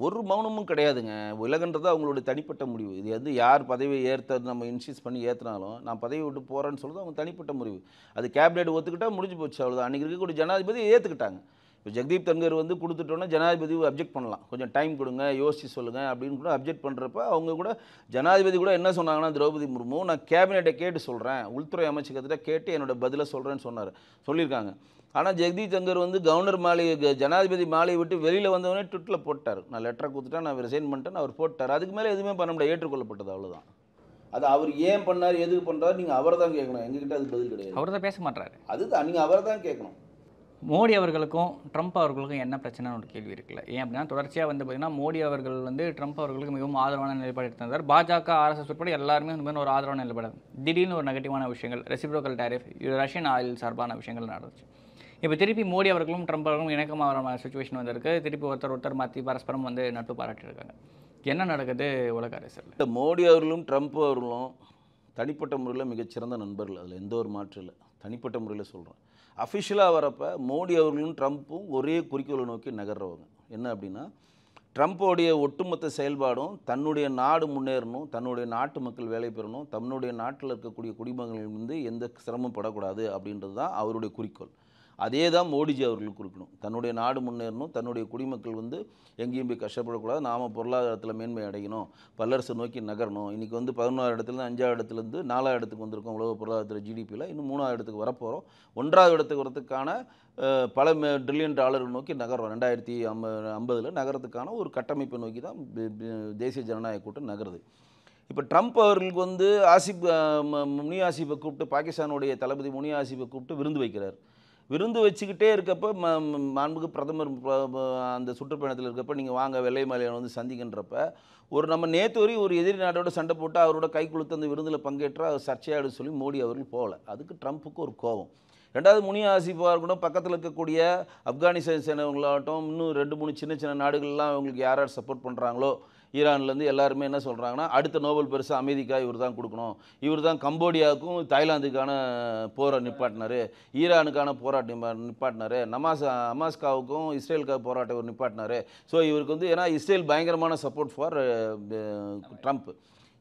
ஒரு மௌனமும் கிடையாதுங்க. விலகுன்றது அவங்களுடைய தனிப்பட்ட முடிவு. இது வந்து யார் பதவியை நம்ம இன்சிஸ்ட் பண்ணி ஏற்றினாலும் நான் பதவி விட்டு போகிறேன்னு சொல்கிறது அவங்க தனிப்பட்ட முடிவு. அது கேபினெட் ஒத்துக்கிட்டால் முடிஞ்சு போச்சு, அவ்வளோதான். அன்றைக்கி இருக்கக்கூடிய ஜனாதிபதி ஏற்றுக்கிட்டாங்க. இப்போ ஜெகதீப் தன்கர் வந்து கொடுத்துட்டோன்னா ஜனாதிபதி அப்ஜெக்ட் பண்ணலாம், கொஞ்சம் டைம் கொடுங்க, யோசிச்சு சொல்லுங்கள் அப்படின்னு கூட அப்ஜெக்ட் பண்ணுறப்ப அவங்க கூட ஜனாதிபதி கூட என்ன சொன்னாங்கன்னா, திரௌபதி முர்மு நான் கேபினெட்டை கேட்டு சொல்கிறேன், உள்துறை அமைச்சகத்திட்ட கேட்டு என்னோட பதிலை சொல்கிறேன்னு சொல்லியிருக்காங்க. ஆனால் ஜெகதீப் தங்கர் வந்து கவர்னர் மாளிகை ஜனாதிபதி மாளிகை விட்டு வெளியில் வந்தவொடனே ட்விட்டில் போட்டார், நான் லெட்டரை கொடுத்துட்டேன், நான் ரிசைன் பண்ணிட்டேன்னு அவர் போட்டார். அதுக்கு மேலே எதுவுமே பண்ண முடியாது, ஏற்றுக்கொள்ளப்பட்டது, அவ்வளோதான். அது அவர் ஏன் பண்ணார், எதுக்கு பண்ணுறாரு, நீங்கள் அவரை தான் கேட்கணும், எங்ககிட்ட அதுக்கு பதில் கிடையாது. அவர் தான் பேச மாட்டாரு. அதுதான் நீங்கள் அவரை தான் கேட்கணும். மோடி அவர்களுக்கும் ட்ரம்ப் அவர்களுக்கும் என்ன பிரச்சனைன்னு ஒரு கேள்வி இருக்குல்ல. ஏன் அப்படின்னா தொடர்ச்சியாக வந்து பார்த்திங்கன்னா மோடி அவர்கள் வந்து ட்ரம்ப் அவர்களுக்கு மிகவும் ஆதரவான நிலைப்பாடு எடுத்திருந்தார். பாஜக, ஆர்எஸ்எஸ் உட்பட எல்லாருமே வந்து ஒரு ஆதரவான நிலைப்பாடு. திடீர்னு ஒரு நெகட்டிவான விஷயங்கள், ரெசிப்ரோக்கல் டேரிஃப், ரஷ்யன் ஆயில் சார்பான விஷயங்கள் நடந்துச்சு. இப்போ திருப்பி மோடி அவர்களும் ட்ரம்ப் அவர்களும் இணக்கமாக சுச்சுவேஷன் வந்திருக்கு. திருப்பி ஒருத்தர் மாற்றி பரஸ்பரம் வந்து நட்பு பாராட்டியிருக்காங்க. என்ன நடக்குது உலக அரசியல்? மோடி அவர்களும் ட்ரம்ப் அவர்களும் தனிப்பட்ட முறையில் மிகச்சிறந்த நண்பர்கள், அதில் எந்த ஒரு மாற்றம் இல்லை. தனிப்பட்ட முறையில் சொல்கிறேன். அஃபிஷியலாக வரப்போ மோடி அவர்களும் ட்ரம்ப்பும் ஒரே குறிக்கோளை நோக்கி நகர்றவங்க. என்ன அப்படின்னா, ட்ரம்ப்போடைய ஒட்டுமொத்த செயல்பாடும் தன்னுடைய நாடு முன்னேறணும், தன்னுடைய நாட்டு மக்கள் வேலை பெறணும், தன்னுடைய நாட்டில் இருக்கக்கூடிய குடிமக்கள் வந்து எந்த சிரமம் படக்கூடாது அப்படின்றது தான் அவருடைய குறிக்கோள். அதே தான் மோடிஜி அவர்களுக்கு கொடுக்கணும். தன்னுடைய நாடு முன்னேறணும், தன்னுடைய குடிமக்கள் வந்து எங்கேயும் போய் கஷ்டப்படக்கூடாது, நாம் பொருளாதாரத்தில் மேன்மை அடையணும், வல்லரசு நோக்கி நகரணும். இன்றைக்கி வந்து 11ஆவது இடத்துலேருந்து 5ஆவது இடத்துலேருந்து 4ஆவது இடத்துக்கு வந்திருக்கோம் உலக பொருளாதாரத்தில். ஜிடிபியில் இன்னும் 3ஆவது இடத்துக்கு வரப்போகிறோம். 1ஆவது இடத்துக்கு வரதுக்கான பல $1 ட்ரில்லியன் நோக்கி நகர்றோம். 2050 நகரத்துக்கான ஒரு கட்டமைப்பை நோக்கி தான் தேசிய ஜனநாயக கூட்டம் நகருது. இப்போ ட்ரம்ப் அவர்களுக்கு வந்து முனி ஆசிஃபை கூப்பிட்டு, பாகிஸ்தானுடைய தளபதி முனி ஆசிஃபை கூப்பிட்டு விருந்து வைக்கிறார். விருந்து வச்சுக்கிட்டே இருக்கப்போ மாண்புக்கு பிரதமர் அந்த சுற்றுப்பயணத்தில் இருக்கப்போ நீங்கள் வாங்க வெள்ளை மாளிகையில் வந்து சந்திக்கின்றப்ப நம்ம நேற்று வரை ஒரு எதிரி நாட்டோட சண்டை போட்டு அவரோட கை கொடுத்து அந்த விருந்தில் பங்கேற்ற சர்ச்சையாடு சொல்லி மோடி அவர்கள் போகல. அதுக்கு ட்ரம்ப்புக்கு ஒரு கோபம். ரெண்டாவது, முனி ஆசிஃபாக இருக்கட்டும், பக்கத்தில் இருக்கக்கூடிய ஆப்கானிஸ்தான் சேர்ந்தவங்களாகட்டும், இன்னும் 2-3 சின்ன சின்ன நாடுகள்லாம் அவங்களுக்கு யார் யார் சப்போர்ட் பண்ணுறாங்களோ, ஈரான்லேருந்து எல்லாருமே என்ன சொல்கிறாங்கன்னா, அடுத்த நோபல் பரிசு அமெரிக்கா இவர் தான் கொடுக்கணும், இவர் தான் கம்போடியாவுக்கும் தாய்லாந்துக்கான போரை நிப்பாட்டினார், ஈரானுக்கான போராட்டம் நிப்பாட்டினார், அமாஸ்காவுக்கும் இஸ்ரேலுக்காக போராட்டம் இவர் நிப்பாட்டினார். ஸோ இவருக்கு வந்து ஏன்னா இஸ்ரேல் பயங்கரமான சப்போர்ட் ஃபார் ட்ரம்ப்.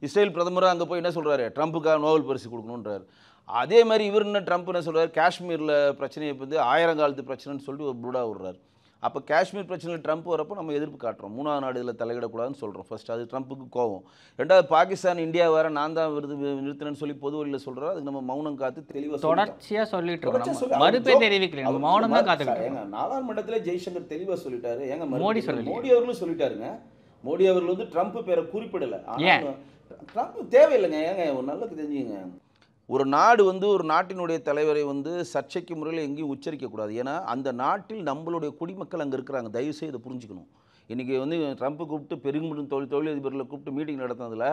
இஸ்ரேல் பிரதமராக அங்கே போய் என்ன சொல்கிறாரு, ட்ரம்ப்புக்காக நோபல் பரிசு கொடுக்கணுன்றார். அதே மாதிரி இவர் என்ன ட்ரம்ப் என்ன சொல்கிறார், காஷ்மீரில் பிரச்சனையை வந்து 1000 காலத்து பிரச்சனைன்னு சொல்லிட்டு ஒரு புடா விடுறாரு. அப்போ காஷ்மீர் பிரச்சனையில் ட்ரம்ப் வரப்போ நம்ம எதிர்ப்பு காட்டுறோம், 3ஆவது நாடு இதில் தலையிடக்கூடாதுன்னு சொல்கிறோம். ஃபர்ஸ்ட் அது ட்ரம்ப்புக்கு கோவம். ரெண்டாவது, பாகிஸ்தான் இந்தியா வேறு நான் தான் நிறுத்தினேன்னு சொல்லி பொது வழியில் சொல்கிறார். அதுக்கு நம்ம மௌனம் காத்து தெளிவாக தொடர்ச்சியாக சொல்லிட்டு இருக்கோம், மறுப்பே தெரிவிக்கல, நம்ம மௌனம் தான் காத்துக்கிட்டு. ஏங்க நாடாளுமன்றத்தில் ஜெய்சங்கர் தெளிவாக சொல்லிட்டாரு. ஏங்க மோடி அவர்களும் சொல்லிட்டாருங்க. மோடி அவர்கள் வந்து ட்ரம்ப் பேரை குறிப்பிடலை. ட்ரம்ப் தேவையில்லைங்க. ஏங்க ஒரு நல்லது தெரிஞ்சுங்க, ஒரு நாடு வந்து ஒரு நாட்டினுடைய தலைவரை வந்து சர்ச்சைக்கு முறையில் எங்கேயும் உச்சரிக்கக்கூடாது. ஏன்னா அந்த நாட்டில் நம்மளுடைய குடிமக்கள் அங்கே இருக்கிறாங்க. தயவுசெய்து இதை புரிஞ்சுக்கணும். இன்றைக்கி வந்து ட்ரம்ப் கூப்பிட்டு பெரும்பெரும் தொழிலதிபர்களை கூப்பிட்டு மீட்டிங் நடத்தினதில்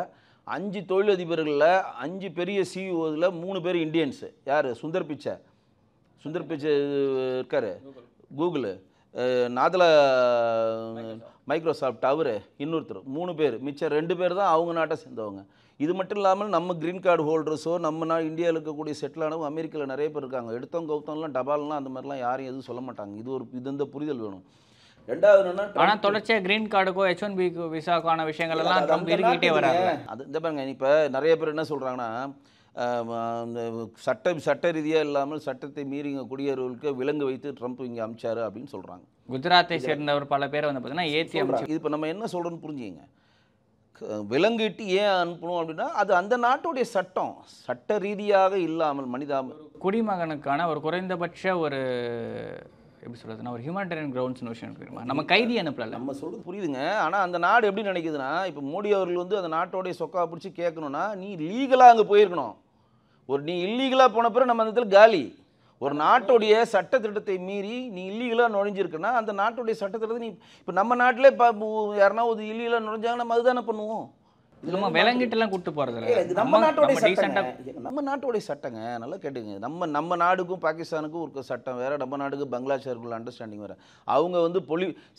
5 தொழிலதிபர்களில் 5 பெரிய சிஇஓவில் 3 பேர் இந்தியன்ஸு. யார்? சுந்தர் பிச்சை இருக்கார், கூகுளு, நாதலா மைக்ரோசாஃப்ட், அவர் இன்னொருத்தர், 3 பேர். மிச்சம் 2 பேர் தான் அவங்க நாட்டை சேர்ந்தவங்க. இது மட்டும் இல்லாமல் நம்ம க்ரீன் கார்டு ஹோல்டர்ஸோ நம்ம இந்தியாவில் இருக்கக்கூடிய செட்டிலானவங்க அமெரிக்காவில் நிறைய பேர் இருக்காங்க. எடுத்தவங்க கவுத்தவங்கலாம் டபால்லாம் அந்த மாதிரிலாம் யாரும் எதுவும் சொல்ல மாட்டாங்க. இது இந்த புரிதல் வேணும். ரெண்டாவது என்னன்னா, ஆனால் தொடர்ச்சியாக க்ரீன் கார்டுக்கோ H1B விசாக்கான விஷயங்கள் எல்லாம் ட்ரம்ப் இருக்கிட்டே வராங்க. அது இந்த பாருங்க, இப்போ நிறைய பேர் என்ன சொல்கிறாங்கன்னா, சட்ட ரீதியாக இல்லாமல் சட்டத்தை மீறிங்க குடியேறுவர்களுக்கு விலங்கு வைத்து ட்ரம்ப் இங்கே அமிச்சாரு அப்படின்னு சொல்கிறாங்க. குஜராத்தை சேர்ந்தவர் பல பேரை வந்து பார்த்தீங்கன்னா ஏற்றி அமைச்சு. இது இப்போ நம்ம என்ன சொல்கிறோன்னு புரிஞ்சுங்க. விலங்கிட்டு ஏன் அனுப்பணும் அப்படின்னா, அது அந்த நாட்டுடைய சட்டம், சட்ட ரீதியாக இல்லாமல் குடிமகனுக்கான ஒரு குறைந்தபட்ச ஒரு எப்படி சொல்கிறதுனா ஒரு ஹியூமனிடேரியன் கிரவுண்ட்ஸ்னு விஷயம் இருக்குமா, நம்ம கைதி அனுப்பல. நம்ம சொல்கிறது புரியுதுங்க. ஆனால் அந்த நாடு எப்படி நினைக்குதுன்னா, இப்போ மோடி அவர்கள் வந்து அந்த நாட்டோடைய சொக்கா பிடிச்சி கேட்கணும்னா, நீ லீகலாக அங்கே போயிருக்கணும். நீ இல்லீகலாக போன பிறகு நம்ம அந்த இடத்துல காலி. ஒரு நாட்டுடைய சட்டத்திட்டத்தை மீறி நீ இல்லீகலாக நுழைஞ்சிருக்குன்னா அந்த நாட்டுடைய சட்டத்திட்டத்தை நீ இப்போ நம்ம நாட்டிலே இப்போ யாருன்னா ஒரு இல்லீகலாக நுழைஞ்சாங்க, நம்ம அதுதானே பண்ணுவோம். நம்ம விலங்கிட்டெல்லாம் கூப்பிட்டு போகிறது நம்ம நாட்டுடைய சட்டங்க. நல்லா கேட்டுங்க. நம்ம நாடுக்கும் பாகிஸ்தானுக்கும் ஒரு சட்டம் வேறு, நம்ம நாடுக்கு பங்களாதேஷருக்குள்ள அண்டர்ஸ்டாண்டிங் வேறு. அவங்க வந்து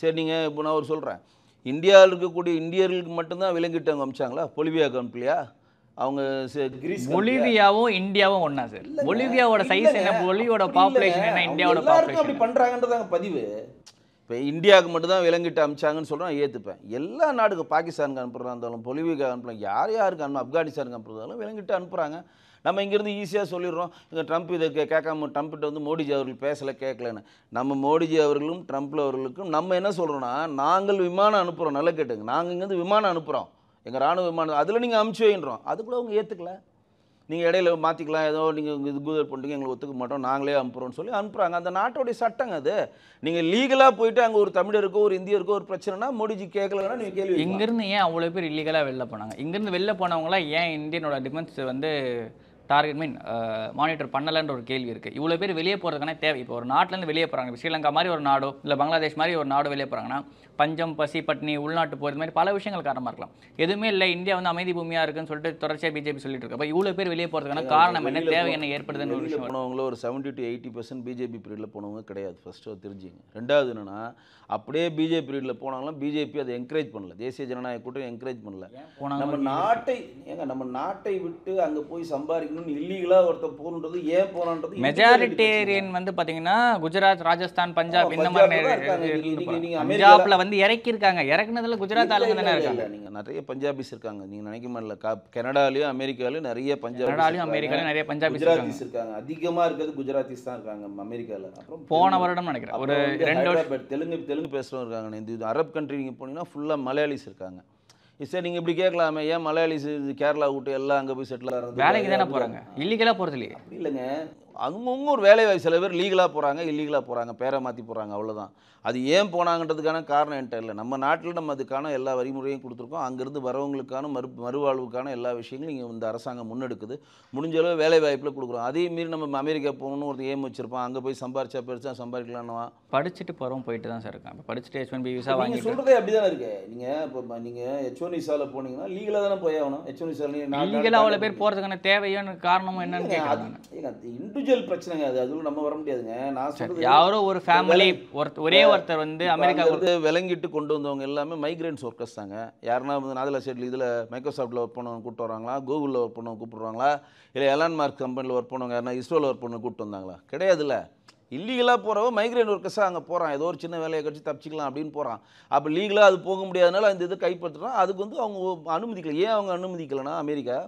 சரி நீங்கள் இப்போ நான் சொல்கிறேன், இந்தியாவில் இருக்கக்கூடிய இந்தியர்களுக்கு மட்டும்தான் விலங்கிட்டு அவங்க அமிச்சாங்களா? பொலிவியாவுக்கு அனுப்பலையா? அவங்க கிரீஸ் பொலிவியாவும் இந்தியாவும் ஒண்ணா சார்? பொலிவியாவோட சைஸ் என்ன, பொலிவியோட பாப்புலேஷன் என்ன, இந்தியாவோட பாப்புலேஷன் அப்படி பண்றாங்கன்றதாங்க பதிவு. இப்போ இந்தியாவுக்கு மட்டும்தான் விலங்கிட்டு அமிச்சாங்கன்னு சொல்கிறோம், ஏற்றுப்பேன். எல்லா நாடுக்கு பாகிஸ்தானுக்கு அனுப்புறதா இருந்தாலும் பொலிவியா அனுப்புறாங்க, யாருக்கு அனுப்பு, ஆப்கானிஸ்தானுக்கு அனுப்புறதாலும் விலங்கிட்டு அனுப்புகிறாங்க. நம்ம இங்கேருந்து ஈஸியாக சொல்லிடுறோம், இங்கே ட்ரம்ப் இதை கேட்காம ட்ரம்ப்கிட்ட வந்து மோடிஜி அவர்கள் பேசலை கேட்கலன்னு. நம்ம மோடிஜி அவர்களும் ட்ரம்ப்ல அவர்களுக்கும் நம்ம என்ன சொல்கிறோன்னா, நாங்கள் விமானம் அனுப்புகிறோம், நல்லா கேட்டுங்க, நாங்கள் இங்கேருந்து விமானம் அனுப்புகிறோம், எங்கள் ராணுவ விமானம், அதில் நீங்கள் அமுச்சு வைன்றோம். அது கூட அவங்க ஏற்றுக்கல. நீங்கள் இடையில மாற்றிக்கலாம், ஏதோ நீங்கள் இது கூதல் பண்ணிட்டீங்க, எங்களுக்கு ஒத்துக்க மாட்டோம், நாங்களே அனுப்புகிறோம்னு சொல்லி அனுப்புகிறாங்க. அந்த நாட்டோடைய சட்டங்க அது. நீங்கள் லீகலாக போயிட்டு அங்கே ஒரு தமிழருக்கோ ஒரு இந்தியருக்கோ ஒரு பிரச்சனைனா மோடிஜி கேட்கலன்னா நீங்கள் கேள்வி. இங்கேருந்து ஏன் அவ்வளோ பேர் இல்லீகலாக வெளில போனாங்க? இங்கேருந்து வெளில போனவங்களாம் ஏன் இந்தியனோட டிஃபென்ஸ் வந்து டார்கெட் மானிட்டர் பண்ணலைன்ற ஒரு கேள்வி இருக்குது. இவ்வளோ பேர் வெளியே போகிறதுக்கான தேவை. இப்போ ஒரு நாட்டிலேருந்து வெளியே போகிறாங்க, ஸ்ரீலங்கா மாதிரி ஒரு நாடோ இல்லை பங்களாதேஷ் மாதிரி ஒரு நாடோ வெளியே போகிறாங்கன்னா பஞ்சம், பசி, பட்னி, உள்நாட்டு போகிறது மாதிரி பல விஷயங்கள் காரணமாக இருக்கலாம். எதுவுமே இல்லை, இந்தியா வந்து அமைதி பூமியாக இருக்குன்னு சொல்லிட்டு தொடர்ச்சியாக பிஜேபி சொல்லிட்டு இருக்கு. அப்போ இவ்வளோ பேர் வெளியே போகிறதுக்கான காரணம் என்ன, தேவை என்ன ஏற்படுதுன்னு ஒரு விஷயம். போனவங்கள ஒரு 70 to 80% பிஜேபி பீரியடில் போனவங்க கிடையாது. ஃபஸ்ட்டு தெரிஞ்சுங்க. ரெண்டாவது என்னென்னா, அப்படியே பிஜேபி பீரியடில் போனாலும் பிஜேபி அதை என்கரேஜ் பண்ணல, தேசிய ஜனநாயக கூட்டம் என்கரேஜ் பண்ணல. நம்ம நாட்டை விட்டு அங்கே போய் சம்பாதிக்கணும்னு இல்லீகலாக ஒருத்தர் போகணுன்றது ஏன் போனான்றது மெஜாரிட்டேரியன் வந்து பார்த்தீங்கன்னா குஜராத், ராஜஸ்தான், பஞ்சாப் இந்த மாதிரி பஞ்சாப்ல வந்து இறக்கிருக்காங்க. இறக்குனதுல குஜராத் ஆளுங்க தானே இருக்காங்க. நீங்கள் நிறைய பஞ்சாபிஸ் இருக்காங்க, நீங்கள் நினைக்க மாதிரில. கனடாலையும் அமெரிக்காலையும் நிறைய கனடாலையும் அமெரிக்காலையும் நிறைய பஞ்சாபிஸ் இருக்காங்க. அதிகமாக இருக்கிறது குஜராத்திஸ் தான் இருக்காங்க அமெரிக்காவில். அப்புறம் போன வருடம் நினைக்கிறேன் ஒரு 2 வருஷம் தெலுங்கு பேசுகிறவங்க இருக்காங்க. இந்த அரப் கண்ட்ரி நீங்கள் போனீங்கன்னா ஃபுல்லாக மலையாளிஸ் இருக்காங்க. சரி, நீங்கள் இப்படி கேட்கலாமே, ஏன் மலையாளிஸ் கேரளா விட்டு எல்லாம் அங்கே போய் செட்டில் ஆகிறது? வேலைக்கு தானே போகிறாங்க, இல்லீகலாக போகிறது இல்லையே. அப்படி இல்லைங்க, அவங்க ஒரு வேலை வாய்ப்பு. சில பேர் லீகலாக போகிறாங்க, இல்லீகலாக போகிறாங்க, பேரை மாற்றி போகிறாங்க, அவ்வளோதான். அது ஏன் போனாங்கன்றதுக்கான காரணம் என்கிட்ட இல்லை. நம்ம நாட்டில் நம்ம அதுக்கான எல்லா வரிமுறையும் கொடுத்துருக்கோம். அங்கேருந்து வரவங்களுக்கான மறுவாழ்வுக்கான எல்லா விஷயங்களும் இங்கே இந்த அரசாங்கம் முன்னெடுக்குது. முடிஞ்ச அளவு வேலை வாய்ப்பில் கொடுக்குறோம். அதே மீறி நம்ம அமெரிக்கா போகணும்னு ஒரு ஏம் வச்சிருப்போம், அங்கே போய் சம்பாரிச்சா பெருசாக சம்பாதிக்கலாம்னா படிச்சுட்டு போகிறோம், போயிட்டு தான் சார் இருக்காங்க. இப்போ படிச்சுட்டு H1B விசா வாங்கி சொல்கிறதே அப்படி தானே இருக்கு. நீங்கள் இப்போ நீங்கள் H1 விசாவில் போனீங்கன்னா லீகலாக தானே போய் ஆகணும். H1 விசாவில் லீகலாக அவ்வளோ பேர் போகிறதுக்கான தேவையான காரணம் என்னன்னு கேட்குறாங்க. இண்டிவிஜுவல் பிரச்சனைங்க அது, அதுவும் நம்ம வர முடியாதுங்க. நான் சொல்றது யாரோ ஒரு ஃபேமிலி ஒருத்தர் வந்து அமெரிக்கா விளங்கிட்டு கொண்டு வந்தவங்க எல்லாமே மைக்ரேன்ஸ் ஒர்க்கர்ஸ் தாங்க. யாருன்னா வந்து நாதலா ஸ்டேட்டில் இதில் மைக்ரோசாஃப்ட்டில் ஒர்க் பண்ணவங்க கூப்பிட்டு வராங்களா, கூகுளில் ஒர்க் பண்ணவங்க கூப்பிட்றாங்களா, இல்லை எலான் மார்க் கம்பெனியில் ஒர்க் பண்ணவங்க யாருன்னா இஸ்ரோவில் ஒர்க் பண்ண கூப்பிட்டு வந்தாங்களா? கிடையாதுல்ல. இல்லீகலாக போகிறவங்க மைக்ரேன் ஒர்க்கர்ஸாக அங்கே போகிறான், ஏதோ ஒரு சின்ன வேலையை கழிச்சு தப்பிச்சிக்கலாம் அப்படின்னு போகிறான். அப்போ லீகலாக அது போக முடியாதனால அந்த இதை கைப்பற்றுறான். அதுக்கு வந்து அவங்க அனுமதிக்கல. ஏன் அவங்க அனுமதிக்கலைன்னா, அமெரிக்கா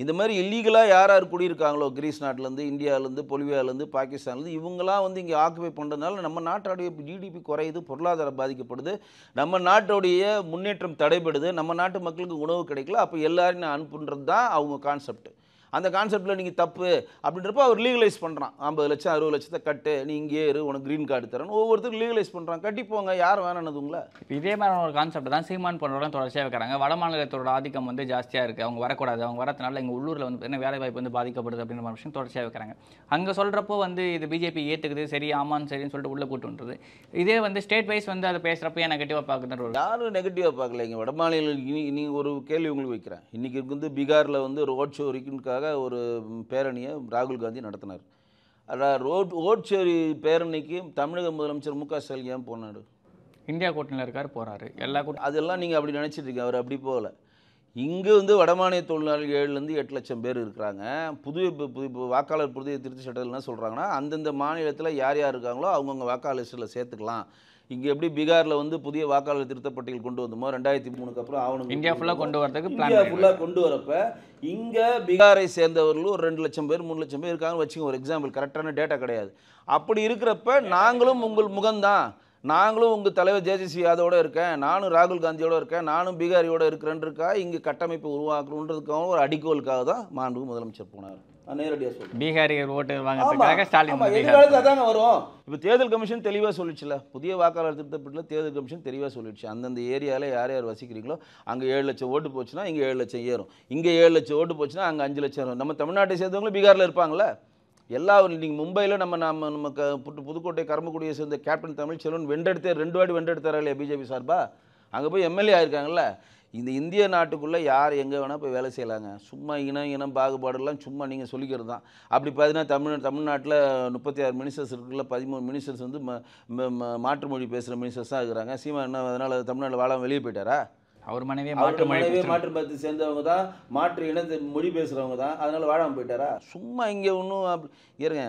இந்த மாதிரி இல்லீகலாக யார் யார் குடியிருக்காங்களோ கிரீஸ் நாட்டிலேருந்து, இந்தியாவிலேருந்து, பொலிவியாவிலேருந்து, பாகிஸ்தான்லேருந்து இவங்களாம் வந்து இங்கே ஆக்குபை பண்ணுறதுனால நம்ம நாட்டோடைய ஜிடிபி குறையுது, பொருளாதாரம் பாதிக்கப்படுது, நம்ம நாட்டோடைய முன்னேற்றம் தடைபடுது, நம்ம நாட்டு மக்களுக்கு உணவு கிடைக்கல. அப்போ எல்லாரையும் நான் அனுப்புன்றது தான் அவங்க கான்செப்ட். அந்த கான்செப்டில் நீங்கள் தப்பு அப்படின்றப்ப அவர் லீகலைஸ் பண்ணுறான். 50 லட்சம் 60 லட்சத்தை கட்டு, நீ இங்கே இரு, உனக்கு க்ரீன் கார்டு தரேன்னு ஒவ்வொருத்தரும் லீகலைஸ் பண்ணுறான். கட்டிப்போங்க, யார் வேணானதுங்களா? இதே மாதிரி ஒரு கான்செப்ட் தான் சீமான் போன்றவர்களும் தொடர்ச்சியாக வைக்கிறாங்க. வட மாநிலத்தோட ஆதிக்கம் வந்து ஜாஸ்தியாக இருக்குது, அவங்க வரக்கூடாது, அவங்க வரதுனால எங்கள் உள்ளூரில் வந்து என்ன வேலை வாய்ப்பு வந்து பாதிக்கப்படுது அப்படின்ற மாதிரி விஷயம் தொடர்ச்சியாக வைக்கிறாங்க. அங்கே சொல்கிறப்போ வந்து இது பிஜேபி ஏற்றுக்குது, சரி ஆமான்னு சரின்னு சொல்லிட்டு உள்ளே கூட்டு வந்துருது. இதே வந்து ஸ்டேட் வைஸ் வந்து அதை பேசுகிறப்ப ஏன் நெகட்டிவாக பார்க்குறது? யாரும் நெகட்டிவாக பார்க்கலைங்க. வட மாநிலம் நீங்கள் ஒரு கேள்வி உங்களுக்கு வைக்கிறேன். இன்றைக்கி வந்து பீகாரில் வந்து ரோட் ஷோ இருக்குன்னுக்காக ஒரு பேரணியை ராகுல் காந்தி நடத்தினார். ஓட்சேரி பேரணிக்கு தமிழக முதலமைச்சர் மு க ஸ்டாலின் ஏன் போனார்? இந்தியா கூட்டணியில் இருக்கார், போகிறாரு. எல்லா அதெல்லாம் நீங்கள் அப்படி நினச்சிட்டு இருக்கீங்க. அவர் அப்படி போகல. இங்கே வந்து வடமாநில தொழிலாளர்கள் 7 to 8 லட்சம் பேர் இருக்கிறாங்க. புதிய வாக்காளர் புதிய திருத்த சட்டத்தில் என்ன சொல்கிறாங்கன்னா, அந்தந்த மாநிலத்தில் யார் யார் இருக்காங்களோ அவங்கவுங்க வாக்காளர் லிஸ்ட்டில் சேர்த்துக்கலாம். இங்கே எப்படி பீகாரில் வந்து புதிய வாக்காளர் திருத்த பட்டியல் கொண்டு வந்தோமோ 2003 அப்புறம் ஆவணம் இந்தியா ஃபுல்லாக கொண்டு வரதுக்கு இந்தியா ஃபுல்லாக கொண்டு வரப்ப இங்கே பீகாரை சேர்ந்தவர்களும் ஒரு 2 லட்சம் பேர் 3 லட்சம் பேர் இருக்காங்கன்னு வச்சுங்க. ஒரு எக்ஸாம்பிள், கரெக்டான டேட்டா கிடையாது. அப்படி இருக்கிறப்ப நாங்களும் உங்கள் முகம்தான், நாங்களும் உங்கள் தலைவர் தேஜஸ்வி யாதவோட இருக்கேன், நானும் ராகுல் காந்தியோட இருக்கேன், நானும் பீகாரியோட இருக்கிறேன்றக்கா இங்கே கட்டமைப்பு உருவாக்கணுன்றதுக்காக ஒரு அடிக்கோலுக்காக தான் மாண்பு முதலமைச்சர் போனார். நேரடியாக சொல்லுங்கள், பீகாரிகள் ஓட்டு வாங்குறதுக்காக ஸ்டாலின் அதாங்க வரும். இப்போ தேர்தல் கமிஷன் தெளிவாக சொல்லிடுச்சுல, புதிய வாக்காளர் திருத்தப்பட்டுல தேர்தல் கமிஷன் தெளிவாக சொல்லிடுச்சு. அந்தந்த ஏரியாவில் யார் யார் வசிக்கிறீங்களோ அங்கே 7 லட்சம் ஓட்டு போச்சுன்னா இங்கே 7 லட்சம் ஏறும், இங்கே 7 லட்சம் ஓட்டு போச்சுன்னா அங்கே 5 லட்சம் ஏறும். நம்ம தமிழ்நாட்டை சேர்ந்தவங்களும் பீகாரில் இருப்பாங்களே. நீங்கள் மும்பையில் நம்ம புதுக்கோட்டை கரும்பக்குடியை சேர்ந்த கேப்டன் தமிழ்ச்செல்வன் வென்றெடுத்தார், 2 வாட்டி வென்றெடுத்தாரா இல்லையா பிஜேபி சார்பா? அங்கே போய் எம்எல்ஏ ஆயிருக்காங்கல்ல. இந்த இந்திய நாட்டுக்குள்ளே யார் எங்கே வேணால் போய் வேலை செய்யலாங்க. சும்மா இனம் பாகுபாடுலாம் சும்மா நீங்கள் சொல்லிக்கிறது தான். அப்படி பார்த்தீங்கன்னா தமிழ்நாட்டில் 36 மினிஸ்டர்ஸ் இருக்குல்ல, 13 மினிஸ்டர்ஸ் வந்து மாற்று மொழி பேசுகிற மினிஸ்டர்ஸ் தான் இருக்கிறாங்க. சீமான் என்ன அதனால் தமிழ்நாட்டில் வாழாமல் வெளியே போயிட்டாரா? அவர் மனைவியே மாற்று மதத்தை சேர்ந்தவங்க தான், மாற்று இனத்தை மொழி பேசுகிறவங்க தான், அதனால் வாழாமல் போயிட்டாரா? சும்மா இங்கே ஒன்றும் இருங்க.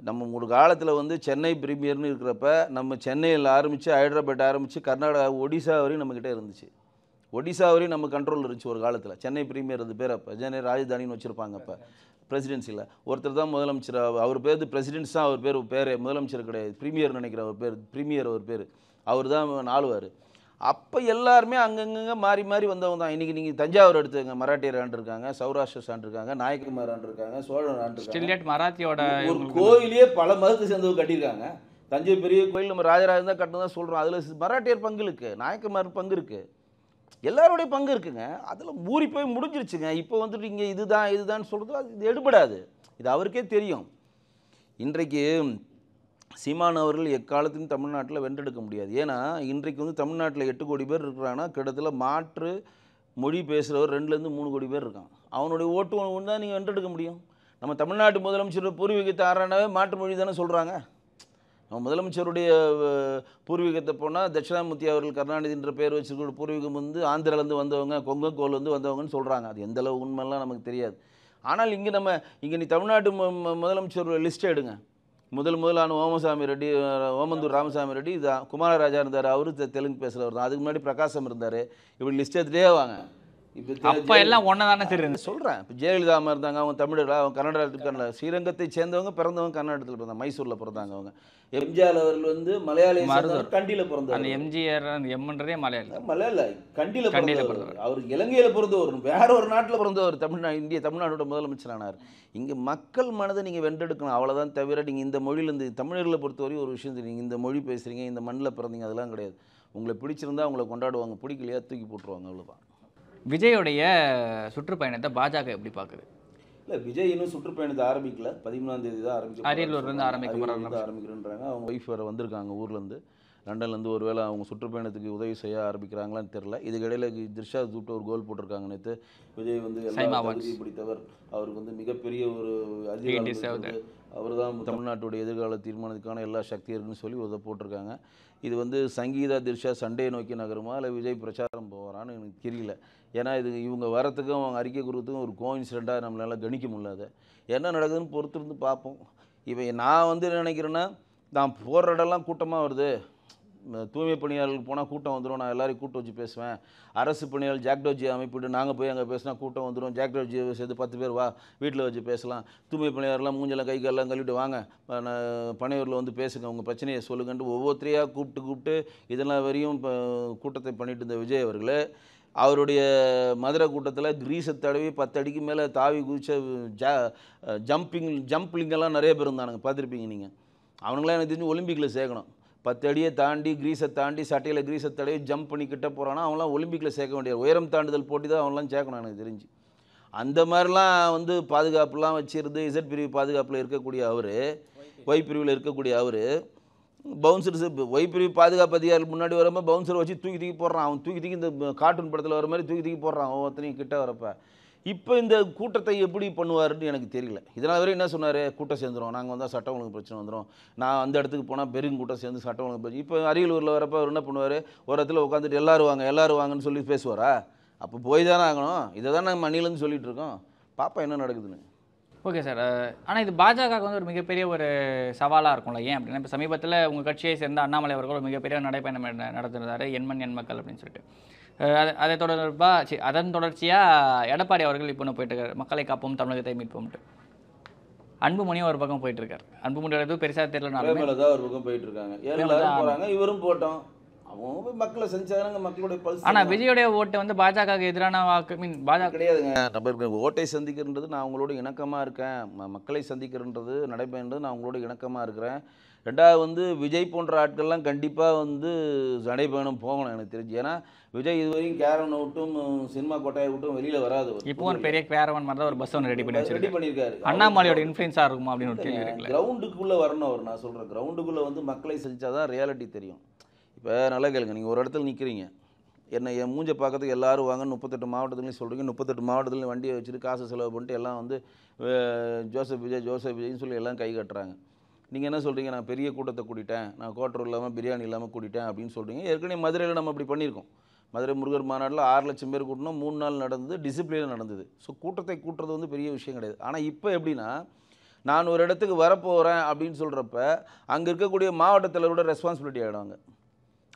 நம்ம ஒரு காலத்தில் வந்து சென்னை பிரீமியர்னு இருக்கிறப்ப நம்ம சென்னையில் ஆரம்பித்து ஹைதராபாத் ஆரம்பித்து கர்நாடகா ஒடிசா வரையும் நம்மக்கிட்ட இருந்துச்சு. ஒடிசா வரையும் நம்ம கண்ட்ரோல் இருந்துச்சு ஒரு காலத்தில். சென்னை பிரீமியர் அது பேர் அப்போ சென்னை ராஜதானின்னு வச்சுருப்பாங்க. அப்போ பிரசிடென்சியில் ஒருத்தர் தான் முதலமைச்சர். அவர் பேர் பிரசிடென்ட்ஸ் தான். அவர் பேர் முதலமைச்சர் கிடையாது, பிரீமியர் நினைக்கிற அவர் பேர், பிரீமியர் அவர் பேர். அவர் தான் ஆளுவார். அப்போ எல்லாருமே அங்கங்கே மாறி மாறி வந்தவங்க தான். இன்றைக்கி நீங்கள் தஞ்சாவூர் எடுத்துங்க, மராட்டியர் ஆண்டிருக்காங்க, சௌராஷ்டிரஸ் ஆண்டிருக்காங்க, நாயக்கமார் ஆண்டிருக்காங்க, சோழன் ஆண்டிருக்காங்க. மராத்தியோட ஒரு கோயிலே பல மதத்தை சேர்ந்தவங்க கட்டியிருக்காங்க. தஞ்சை பெரிய கோயில் நம்ம ராஜராஜன் தான் கட்டணும் சொல்கிறோம். அதில் மராட்டியர் பங்கு இருக்குது, நாயக்கமார் பங்கு இருக்குது, எல்லாருடைய பங்கு இருக்குங்க. அதில் ஊறி போய் முடிஞ்சிருச்சுங்க. இப்போ வந்துட்டு இங்கே இதுதான் சொல்கிறது அது எடுபடாது. இது அவருக்கே தெரியும். இன்றைக்கு சீமான் அவர்கள் எக்காலத்திலும் தமிழ்நாட்டில் வென்றெடுக்க முடியாது. ஏன்னா இன்றைக்கு வந்து தமிழ்நாட்டில் 8 கோடி பேர் இருக்கிறாங்கன்னா கிட்டத்தட்ட மாற்று மொழி பேசுகிறவர் 2லேருந்து 3 கோடி பேர் இருக்கான். அவனுடைய ஓட்டு ஒன்று தான் நீங்கள் வென்றெடுக்க முடியும். நம்ம தமிழ்நாட்டு முதலமைச்சர் பூர்வீகத்தை ஆறானவே மாற்று மொழி தானே சொல்கிறாங்க. நம்ம முதலமைச்சருடைய பூர்வீகத்தை போனால் தட்சிணாமூர்த்தி அவர்கள் கருணாநிதின்ற பேர் வச்சுருக்க பூர்வீகம் வந்து ஆந்திராலேருந்து வந்தவங்க, கொங்கக்கோல்லேருந்து வந்தவங்கன்னு சொல்கிறாங்க. அது எந்தளவு உண்மைலாம் நமக்கு தெரியாது. ஆனால் இங்கே நீ தமிழ்நாட்டு முதலமைச்சர் லிஸ்ட்டை எடுங்க. முதலான ஓமசாமி ரெட்டி, ஓமந்தூர் ராமசாமி ரெட்டி, இது குமாரராஜா இருந்தார், அவரு தெலுங்கு பேசுகிறவர் தான். அதுக்கு முன்னாடி பிரகாசம் இருந்தார். இப்படி லிஸ்ட் எடுத்துகிட்டே வாங்க. இப்போ எல்லாம் ஒன்று தானே தெரியும் சொல்கிறேன். இப்போ ஜெயலலிதா இருந்தாங்க, அவங்க தமிழர், அவங்க கர்நாடகத்துக்கு ஸ்ரீரங்கத்தை சேர்ந்தவங்க, பிறந்தவங்க கர்நாடகத்தில் பிறந்தாங்க, மைசூரில் பிறந்தாங்க. அவங்க எம்ஜிஆர் அவர்கள் வந்து மலையாளி, கண்டியில் பிறந்தார். அந்த எம்ஜிஆர் அந்த எம்ன்றதே மலையாள கண்டியில் பிறந்தவர். அவர் இலங்கையில் பிறந்தவர், வேற ஒரு நாட்டில் பிறந்தவர். தமிழ்நாடோட முதலமைச்சரானார். இங்கே மக்கள் மனதை நீங்கள் வென்றெடுக்கணும், அவ்வளோதான். தவிர நீங்கள் இந்த மொழியிலேருந்து தமிழர்களை பொறுத்தவரை ஒரு விஷயம் தெரியும். இந்த மொழி பேசுகிறீங்க, இந்த மண்ணில் பிறந்தீங்க, அதெல்லாம் கிடையாது. உங்களை பிடிச்சிருந்தா உங்களை கொண்டாடுவாங்க, பிடிக்கலையா தூக்கி போட்டுருவாங்க, அவ்வளோதான். விஜயோடைய சுற்றுப்பயணத்தை பாஜக எப்படி பார்க்குது? இல்லை, விஜய் இன்னும் சுற்றுப்பயணத்தை ஆரம்பிக்கல. 13ஆம் தேதி தான் ஆரம்பிக்க, அரியலூர்லேருந்து ஆரம்பிக்கிறேன்றாங்க. அவங்க ஒய்ஃப் வேறு வந்திருக்காங்க ஊர்லேருந்து, லண்டன்லேருந்து. ஒரு வேளை அவங்க சுற்றுப்பயணத்துக்கு உதவி செய்ய ஆரம்பிக்கிறாங்களான்னு தெரில. இதுக்கிடையில் திரிஷா கூப்பிட்டு ஒரு கோல் போட்டிருக்காங்க நேற்று. விஜய் வந்து எல்லா தகுதியும் பிடித்தவர், அவருக்கு வந்து மிகப்பெரிய ஒரு அதிகாரம், அவர் தான் தமிழ்நாட்டுடைய எதிர்கால தீர்மானத்துக்கான எல்லா சக்தி இருக்குன்னு சொல்லி ஒரு போட்டிருக்காங்க. இது வந்து சங்கீதா திரிஷா சண்டே நோக்கி நகருமா இல்லை விஜய் பிரச்சாரம் போகிறான்னு எனக்கு தெரியல. ஏன்னா இது இவங்க வரத்துக்கும் அவங்க அறிக்கை கொடுத்துக்கும் ஒரு கோஇன்சிடெண்ட்டாக நம்மளால் கணிக்க முடியல. என்ன நடக்குதுன்னு பொறுத்திருந்து பார்ப்போம். இப்போ நான் வந்து என்ன நினைக்கிறேன்னா, நான் போகிற இடம்லாம் கூட்டமாக வருது, தூய்மை பணியாளர்களுக்கு போனால் கூட்டம் வந்துடும், நான் எல்லாரையும் கூட்டம் வச்சு பேசுவேன். அரசு பணியாளர் ஜாக்டோஜி அமைப்பிட்டு நாங்கள் போய் அங்கே பேசினா கூட்டம் வந்துடும், ஜாக்டோஜி சேர்த்து 10 பேர் வா வீட்டில் வச்சு பேசலாம், தூய்மை பணியாளர்லாம் மூஞ்செல்லாம் கை காலெல்லாம் கழுவிட்டு வாங்க பனையூரில் வந்து பேசுங்க, உங்கள் பிரச்சனையை சொல்லுங்கன்ட்டு ஒவ்வொருத்தரையாக கூப்பிட்டு இதெல்லாம் வரையும் கூட்டத்தை பண்ணிட்டு இருந்த விஜய் அவர்கள் அவருடைய மதுரை கூட்டத்தில் கிரீஸை தடவி 10 அடிக்கு மேலே தாவி குதிச்ச ஜம்பிங்கெல்லாம் நிறைய பேர் இருந்தானுங்க, பார்த்துருப்பீங்க நீங்கள். அவனுங்களாம் எனக்கு தெரிஞ்சு ஒலிம்பிக்கில் சேர்க்கணும். 10 அடியை தாண்டி கிரீஸை தாண்டி சட்டையில் கிரீஸை தடவி ஜம்ப் பண்ணி கிட்ட போகிறான்னா அவங்களாம் ஒலிம்பிக்கில் சேர்க்க வேண்டிய உயரம் தாண்டுதல் போட்டி தான் அவங்களாம் சேர்க்கணும் எனக்கு தெரிஞ்சு. அந்த மாதிரிலாம் வந்து பாதுகாப்புலாம் வச்சுருந்து இசட் பிரிவு பாதுகாப்பில் இருக்கக்கூடிய அவர், ஒய் பிரிவில் இருக்கக்கூடிய அவர் பவுன்சர்ஸ் ஒய் பிரிவு பாதுகாப்பு அதிகாரிகள் முன்னாடி வரும்போது பவுன்சரை வச்சு தூக்கி போடுறான். அவன் தூக்கி இந்த கார்ட்டூன் படத்தில் வர மாதிரி தூக்கி போடுறான் ஒவ்வொருத்தனையும் கிட்ட வரப்போ. இப்போ இந்த கூட்டத்தை எப்படி பண்ணுவாருன்னு எனக்கு தெரியல. இதனால் வரை என்ன சொன்னார், கூட்டம் சேர்ந்துடும், நாங்கள் வந்தால் சட்டம் ஒழுங்கு பிரச்சனை வந்துடும், நான் அந்த இடத்துக்கு போனால் பெரும் கூட்டம் சேர்ந்து சட்டம் ஒழுங்கு பிரச்சனை. இப்போ அரியலூரில் வரப்போ அவர் என்ன பண்ணுவார், ஒரு இடத்துல உட்காந்துட்டு எல்லோரும் வாங்கன்னு சொல்லி பேசுவாரா? அப்போ போய் தானே ஆகணும். இதை தான் நாங்கள் மண்ணிலேருந்து சொல்லிகிட்டு இருக்கோம். பாப்பா என்ன நடக்குதுன்னு. Okay sir. ஆனால் இது பாஜகவுக்கு வந்து ஒரு மிகப்பெரிய ஒரு சவாலாக இருக்கும்ல. ஏன் அப்படின்னா, இப்போ சமீபத்தில் உங்கள் கட்சியை சேர்ந்த அண்ணாமலை அவர்கள் ஒரு மிகப்பெரிய நடைப்பயணம் நடத்திருந்தார், எண்மண் எண்மக்கள் அப்படின்னு சொல்லிட்டு. அதன் தொடர்ச்சியாக எடப்பாடி அவர்கள் இப்போ போயிட்டு இருக்காரு, மக்களை காப்போம் தமிழகத்தை மீட்போம்ட்டு. அன்புமணியும் ஒரு பக்கம் போயிட்டு இருக்காரு. அன்புமணி பெருசாக தெரியலனாலும் ஒரு பக்கம் போயிட்டு இருக்காங்க. இவரும் போட்டோம், அவங்க போய் மக்களை செஞ்சாங்க, மக்களுடைய பல்ஸ். ஆனால் விஜயோடைய ஓட்டு வந்து பாஜகவுக்கு எதிரான வாக்கு பாஜக கிடையாதுங்க. நம்ம ஓட்டை சந்திக்கிறன்றது நான் அவங்களோட இணக்கமாக இருக்கேன், மக்களை சந்திக்கிறன்றது நடைபெறுன்றது நான் அவங்களோட இணக்கமாக இருக்கிறேன். ரெண்டாவது வந்து விஜய் போன்ற ஆட்கள்லாம் கண்டிப்பாக வந்து நடைபயணம் போகணும் எனக்கு தெரிஞ்சு. ஏன்னா விஜய் இதுவரையும் கேரவனை விட்டும் சினிமா கோட்டையை விட்டும் வெளியில் வராது. இப்போ ஒரு பெரிய கேரவன் மாதிரி தான் ஒரு பஸ் ஒன்று ரெடி பண்ணியிருக்காரு. அண்ணாமலையோட இன்ஃப்ளூயன்ஸாக இருக்குமா அப்படின்னு ஒரு கேள்வி இருக்குல்ல. கிரவுண்டுக்குள்ளே வரணும் அவர். நான் சொல்கிறேன், கிரவுண்டுக்குள்ளே வந்து மக்களை சந்திச்சா தான் ரியாலிட்டி தெரியும். இப்போ நல்லா கேளுங்க, நீங்கள் ஒரு இடத்துல நிற்கிறீங்க, என்ன என் மூஞ்ச பார்க்கறதுக்கு எல்லாரும் வாங்க 38 மாவட்டத்துலையும் சொல்கிறீங்க, 38 மாவட்டத்துலையும் வண்டியை வச்சுட்டு காசு செலவு பண்ணிட்டு எல்லாம் வந்து ஜோசப் விஜய்னு சொல்லி எல்லாம் கை கட்டுறாங்க. நீங்கள் என்ன சொல்கிறீங்க, நான் பெரிய கூட்டத்தை கூட்டிட்டேன், நான் குவார்டர் இல்லாமல் பிரியாணி இல்லாமல் கூட்டிட்டேன் அப்படின்னு சொல்கிறீங்க. ஏற்கனவே மதுரையில் நம்ம அப்படி பண்ணியிருக்கோம். மதுரை முருகர் மாநாட்டில் 6 லட்சம் பேர் கூட்டணும், 3 நாள் நடந்தது, டிசிப்ளினாக நடந்தது. ஸோ கூட்டத்தை கூட்டுறது வந்து பெரிய விஷயம் கிடையாது. ஆனால் இப்போ எப்படின்னா, நான் ஒரு இடத்துக்கு வரப்போகிறேன் அப்படின்னு சொல்கிறப்ப அங்கே இருக்கக்கூடிய மாவட்ட தலைவரோட ரெஸ்பான்சிபிலிட்டி ஆகிடுவாங்க.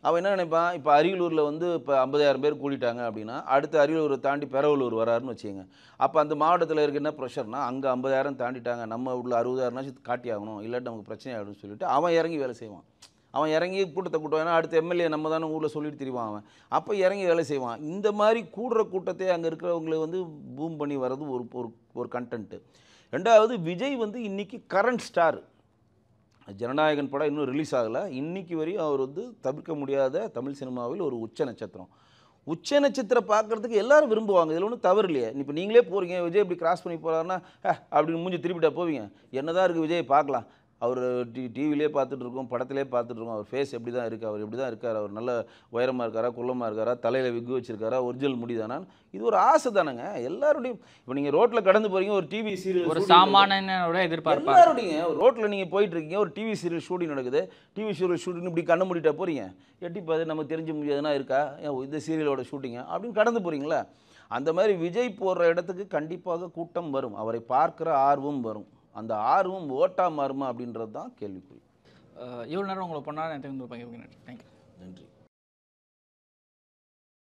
அவன் என்ன நினைப்பான், இப்போ அரியலூரில் வந்து இப்போ 50,000 பேர் கூட்டிட்டாங்க அப்படின்னா, அடுத்து அரியலூரை தாண்டி பெரவலூர் வராருன்னு வச்சுக்கோங்க. அப்போ அந்த மாவட்டத்தில் இருக்க என்ன ப்ரெஷர்னா, அங்கே 50,000 தாண்டிட்டாங்க, நம்ம உள்ள 60,000 காட்டி ஆகணும், இல்லாட்டி நமக்கு பிரச்சனை ஆகிடும்னு சொல்லிட்டு அவன் இறங்கி வேலை செய்வான். அவன் இறங்கி கூட்டத்தை கூட்டுவான். ஏன்னா அடுத்த எம்எல்ஏ நம்ம தானே ஊரில் சொல்லிட்டு திரிவான். அவன் அப்போ இறங்கி வேலை செய்வான். இந்த மாதிரி கூடுற கூட்டத்தை அங்கே இருக்கிறவங்களை வந்து பூம் பண்ணி வர்றது ஒரு கண்டென்ட்டு. ரெண்டாவது, விஜய் வந்து இன்றைக்கி கரண்ட் ஸ்டார். ஜனநாயகன் படம் இன்னும் ரிலீஸ் ஆகலை. இன்றைக்கி வரையும் அவர் வந்து தவிர்க்க முடியாத தமிழ் சினிமாவில் ஒரு உச்ச நட்சத்திரம். உச்ச நட்சத்திரம் பார்க்குறதுக்கு எல்லாரும் விரும்புவாங்க. இதில் ஒன்றும் தவறு இல்லையே. இப்போ நீங்களே போகிறீங்க, விஜய் இப்படி கிராஸ் பண்ணி போகிறாருன்னா அப்படின்னு மூஞ்சி திருப்பிட்டா போவீங்க. என்ன தான் இருக்குது விஜய் பார்க்கலாம், அவர் டிவிலே பார்த்துட்ருக்கோம், படத்திலே பார்த்துட்ருக்கோம், அவர் ஃபேஸ் எப்படி தான் இருக்குது, அவர் எப்படி தான் இருக்கார், அவர் நல்ல உயரமாக இருக்காரா, குள்ளமாக இருக்காரா, தலையில் விக்கு வச்சுருக்காரா, ஒரிஜினல் முடி தானான்னு இது ஒரு ஆசை தானேங்க எல்லாருடையும். இப்போ நீங்கள் ரோட்டில் கடந்து போகிறீங்க, ஒரு டிவி சீரியல், ஒரு சாமானியனோட எதிர்பார்ப்பு எல்லாருடைய ரோட்டில் நீங்கள் போயிட்டுருக்கீங்க, ஒரு டிவி சீரியல் ஷூட்டிங் நடக்குது, டிவி சீரியல் ஷூட்டிங் இப்படி கண்ணு மூடிட்டா போகிறீங்க, எட்டி பார்த்து நமக்கு தெரிஞ்ச முடியாதுன்னா இருக்கா, இந்த சீரியலோட ஷூட்டிங்க அப்படின்னு கடந்து போகிறீங்களா. அந்த மாதிரி விஜய் போடுற இடத்துக்கு கண்டிப்பாக கூட்டம் வரும், அவரை பார்க்குற ஆர்வம் வரும். அந்த ஆர்வம் ஓட்டா மாறுமா அப்படின்றது தான் கேள்விக்குறி. இவ்வளோ நேரம் உங்களை பொண்ணாக எனக்கு தேங்க்யூ.